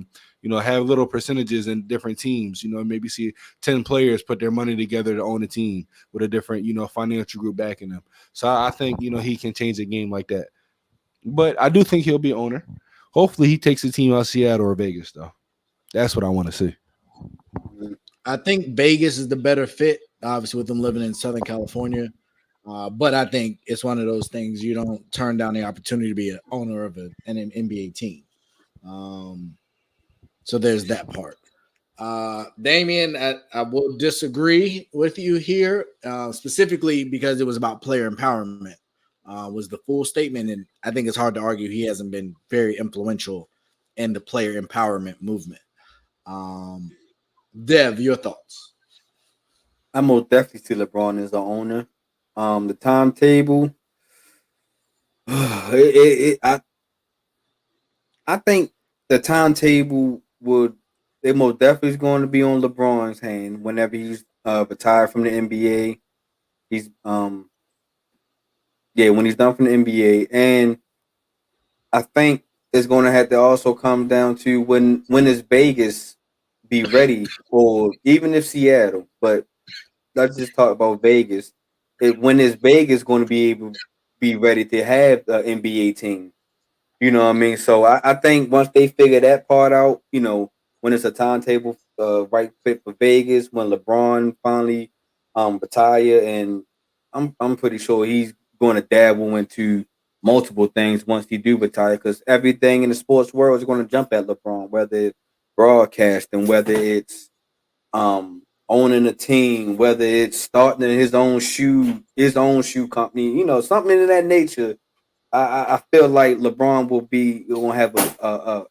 have little percentages in different teams. Maybe see 10 players put their money together to own a team with a different, financial group backing them. So I think, he can change the game like that. But I do think he'll be owner. Hopefully he takes the team out of Seattle or Vegas, though. That's what I want to see. I think Vegas is the better fit, obviously, with them living in Southern California. But I think it's one of those things you don't turn down the opportunity to be an owner of an NBA team. So there's that part. Damian, I will disagree with you here, specifically because it was about player empowerment. Was the full statement, and I think it's hard to argue he hasn't been very influential in the player empowerment movement. Dev, your thoughts? I most definitely see LeBron as the owner. The timetable, I think the timetable they most definitely is going to be on LeBron's hand whenever he's retired from the NBA. He's when he's done from the NBA, and I think it's going to have to also come down to when is Vegas be ready, or even if Seattle. But let's just talk about Vegas. When is Vegas going to be able to be ready to have the NBA team? You know what I mean? So I think once they figure that part out, when it's a timetable right fit for Vegas, when LeBron finally retire, and I'm pretty sure he's going to dabble into multiple things once he do retire, because everything in the sports world is going to jump at LeBron, whether it's broadcasting, whether it's owning a team, whether it's starting his own shoe company, something of that nature. I feel like LeBron will have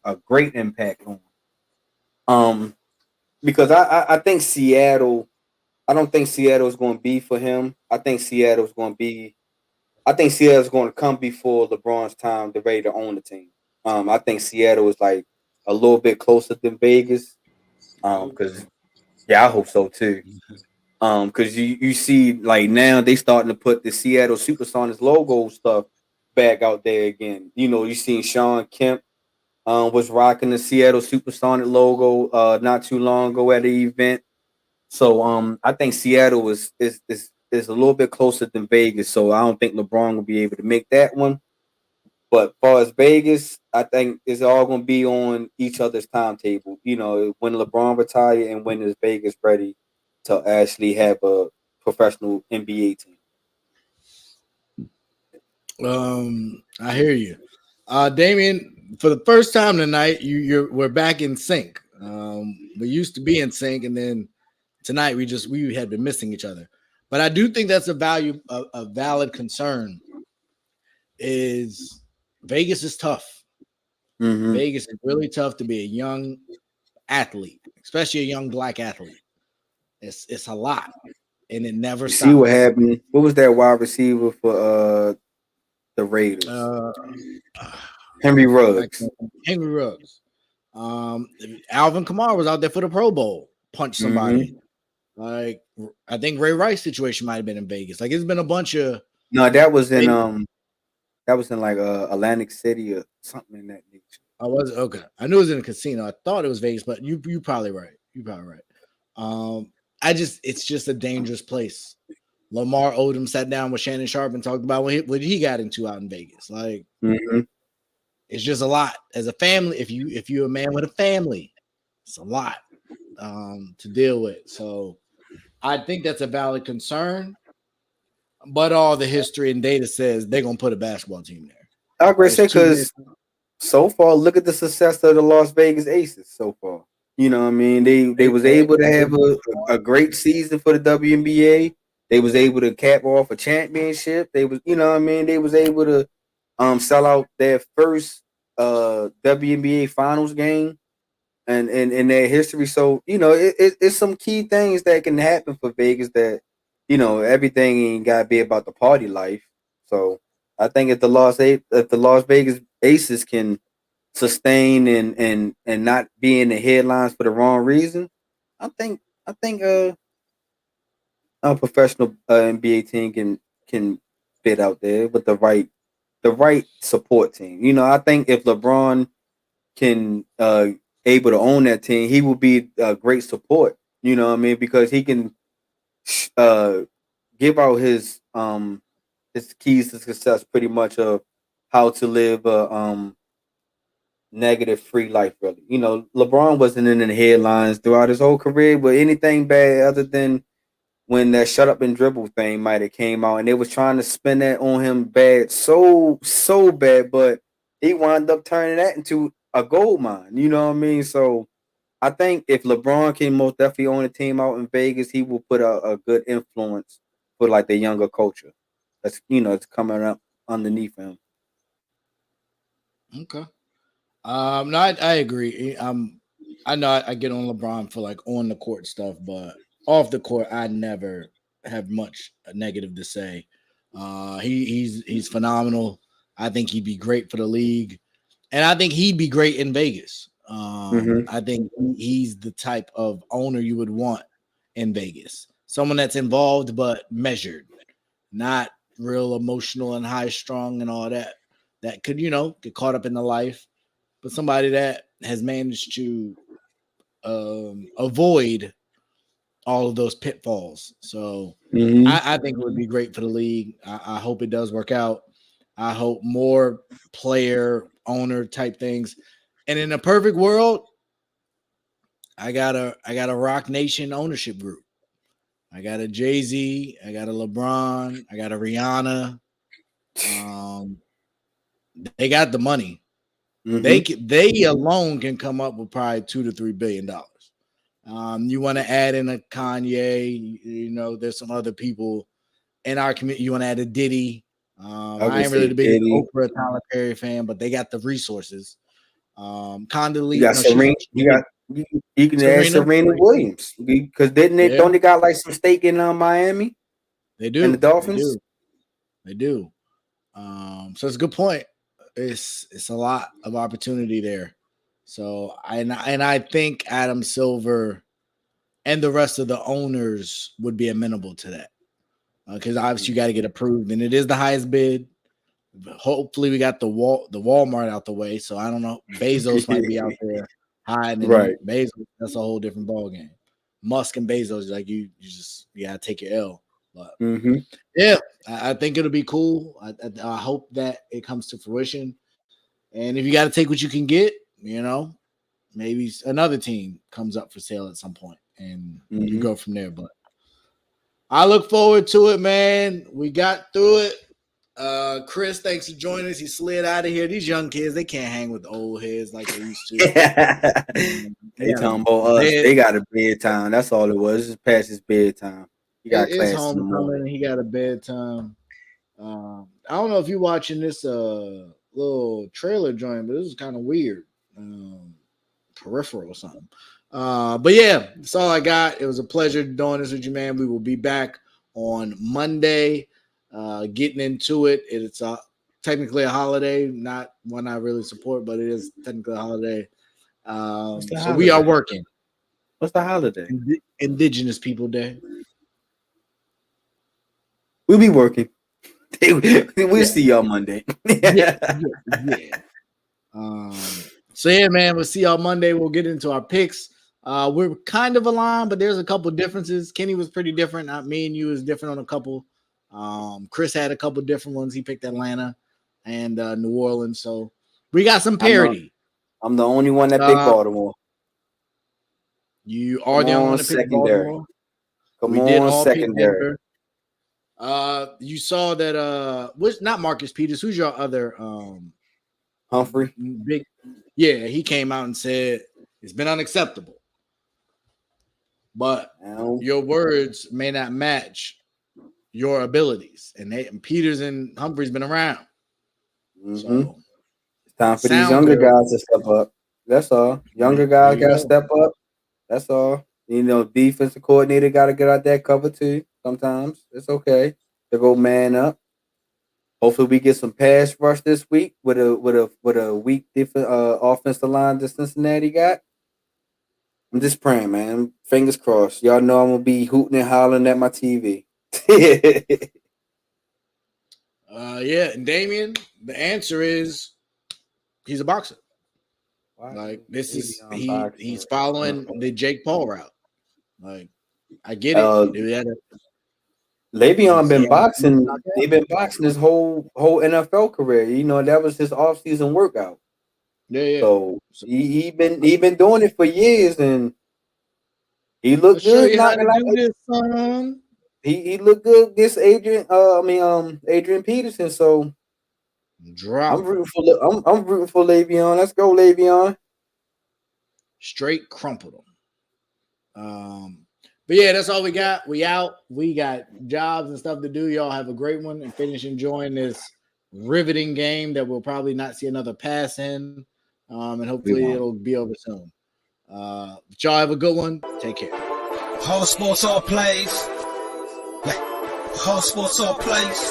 a great impact on. Because I think Seattle. I don't think Seattle is going to be for him. I think Seattle's going to come before LeBron's time to ready to own the team. I think Seattle is like a little bit closer than Vegas. Because I hope so too. Because you see, like, now they starting to put the Seattle Supersonics logo stuff back out there again. You seen Sean Kemp was rocking the Seattle Supersonic logo not too long ago at the event. So I think Seattle is a little bit closer than Vegas. So I don't think LeBron will be able to make that one. But as far as Vegas, I think it's all going to be on each other's timetable. When LeBron retire and when is Vegas ready to actually have a professional NBA team. I hear you, Damian. For the first time tonight, we're back in sync. We used to be in sync, and then tonight we had been missing each other. But I do think that's a valid concern. Is Vegas is tough. Mm-hmm. Vegas is really tough to be a young athlete, especially a young black athlete. It's a lot, and it never stops. See what happened? What was that wide receiver for the Raiders? Henry Ruggs. Henry Ruggs. Alvin Kamara was out there for the Pro Bowl, punched somebody. Mm-hmm. Like, I think Ray Rice situation might have been in Vegas. Like, it's been a bunch of. No, that was in like Atlantic City or something in that nature. I was okay. I knew it was in a casino. I thought it was Vegas, but you probably right. You're probably right. It's just a dangerous place. Lamar Odom sat down with Shannon Sharpe and talked about what he got into out in Vegas. Like, it's just a lot as a family. If you're a man with a family, it's a lot to deal with. So I think that's a valid concern. But all the history and data says they're gonna put a basketball team there. I agree, because so far, look at the success of the Las Vegas Aces so far. You know what I mean? They was able to have a great season for the WNBA. They was able to cap off a championship. They was, you know what I mean? They was able to sell out their first WNBA finals game and in their history. So, it's some key things that can happen for Vegas that, everything ain't gotta be about the party life. So I think if the Las Vegas Aces can sustain and not be in the headlines for the wrong reason, I think a professional NBA team can fit out there with the right support team. You know, I think if LeBron can able to own that team, he will be a great support. You know what I mean? Because he can uh give out his keys to success pretty much of how to live a negative free life, really. You know, LeBron wasn't in the headlines throughout his whole career with anything bad other than when that shut up and dribble thing might have came out and they was trying to spin that on him bad, so bad, but he wound up turning that into a gold mine. You know what I mean? So I think if LeBron can most definitely own a team out in Vegas, he will put a good influence for like the younger culture. That's it's coming up underneath him. Okay. No, I agree. I know I get on LeBron for like on the court stuff, but off the court, I never have much negative to say. He's phenomenal. I think he'd be great for the league, and I think he'd be great in Vegas. I think he's the type of owner you would want in Vegas. Someone that's involved but measured, not real emotional and high strung and all that. That could get caught up in the life, but somebody that has managed to avoid all of those pitfalls. So I think it would be great for the league. I hope it does work out. I hope more player owner type things. And in a perfect world, I got a Rock Nation ownership group. I got a Jay-Z, I got a LeBron, I got a Rihanna. They got the money. They alone can come up with probably $2 to $3 billion. You want to add in a Kanye, there's some other people in our community. You want to add a Diddy. I ain't really the biggest Oprah Tyler Perry fan, but they got the resources. Condoleezza, you got Serena. You can add Serena Williams because don't they got like some stake in Miami? They do. And the Dolphins. They do. So it's a good point. It's a lot of opportunity there. So I think Adam Silver and the rest of the owners would be amenable to that because obviously you got to get approved, and it is the highest bid. Hopefully, we got the Walmart out the way. So I don't know. Bezos might be out there hiding. Right. Bezos, that's a whole different ballgame. Musk and Bezos, like you gotta take your L. But yeah, I think it'll be cool. I hope that it comes to fruition. And if you got to take what you can get, maybe another team comes up for sale at some point, and you go from there. But I look forward to it, man. We got through it. Chris, thanks for joining us. He slid out of here. These young kids, they can't hang with the old heads like they used to. They talking about us. They got a bedtime. That's all it was. Just past his bedtime. He got class in the morning. He got a bedtime. I don't know if you're watching this little trailer joint, but this is kind of weird. Peripheral or something. But yeah, that's all I got. It was a pleasure doing this with you, man. We will be back on Monday. Getting into it. It's technically a holiday, not one I really support, but it is technically a holiday. So we are working. What's the holiday? Indigenous People Day. We'll be working. We'll see y'all Monday. Yeah. So yeah, man, we'll see y'all Monday. We'll get into our picks. We're kind of aligned, but there's a couple differences. Kenny was pretty different. Not me and you is different on a couple. Chris had a couple different ones. He picked Atlanta and New Orleans. So we got some parity. I'm the only one that picked Baltimore. You are the only one that picked Baltimore. Come on, secondary. You saw that was not Marcus Peters. Who's your other Humphrey? He came out and said it's been unacceptable. But your words may not match your abilities. And Peters and Humphrey's been around. So it's time for these younger guys to step up. That's all. Younger guys got to step up. That's all. Defensive coordinator got to get out that cover too. Sometimes it's okay to go man up. Hopefully, we get some pass rush this week with a weak different offensive line that Cincinnati got. I'm just praying, man. Fingers crossed. Y'all know I'm gonna be hooting and hollering at my TV. Yeah, and Damian, the answer is he's a boxer. Like this is he's following the Jake Paul route. Like I get it. Le'Veon been boxing. They've been boxing his whole NFL career. You know, that was his off-season workout. Yeah. So he been doing it for years, and he looked good. He looked good against Adrian Peterson. So I'm rooting for Le'Veon. Let's go, Le'Veon. Straight crumpled him. But yeah, that's all we got. We out. We got jobs and stuff to do. Y'all have a great one and finish enjoying this riveting game that we'll probably not see another pass in. And hopefully it'll be over soon. But y'all have a good one. Take care. Whole sports all plays. Whole sports all plays.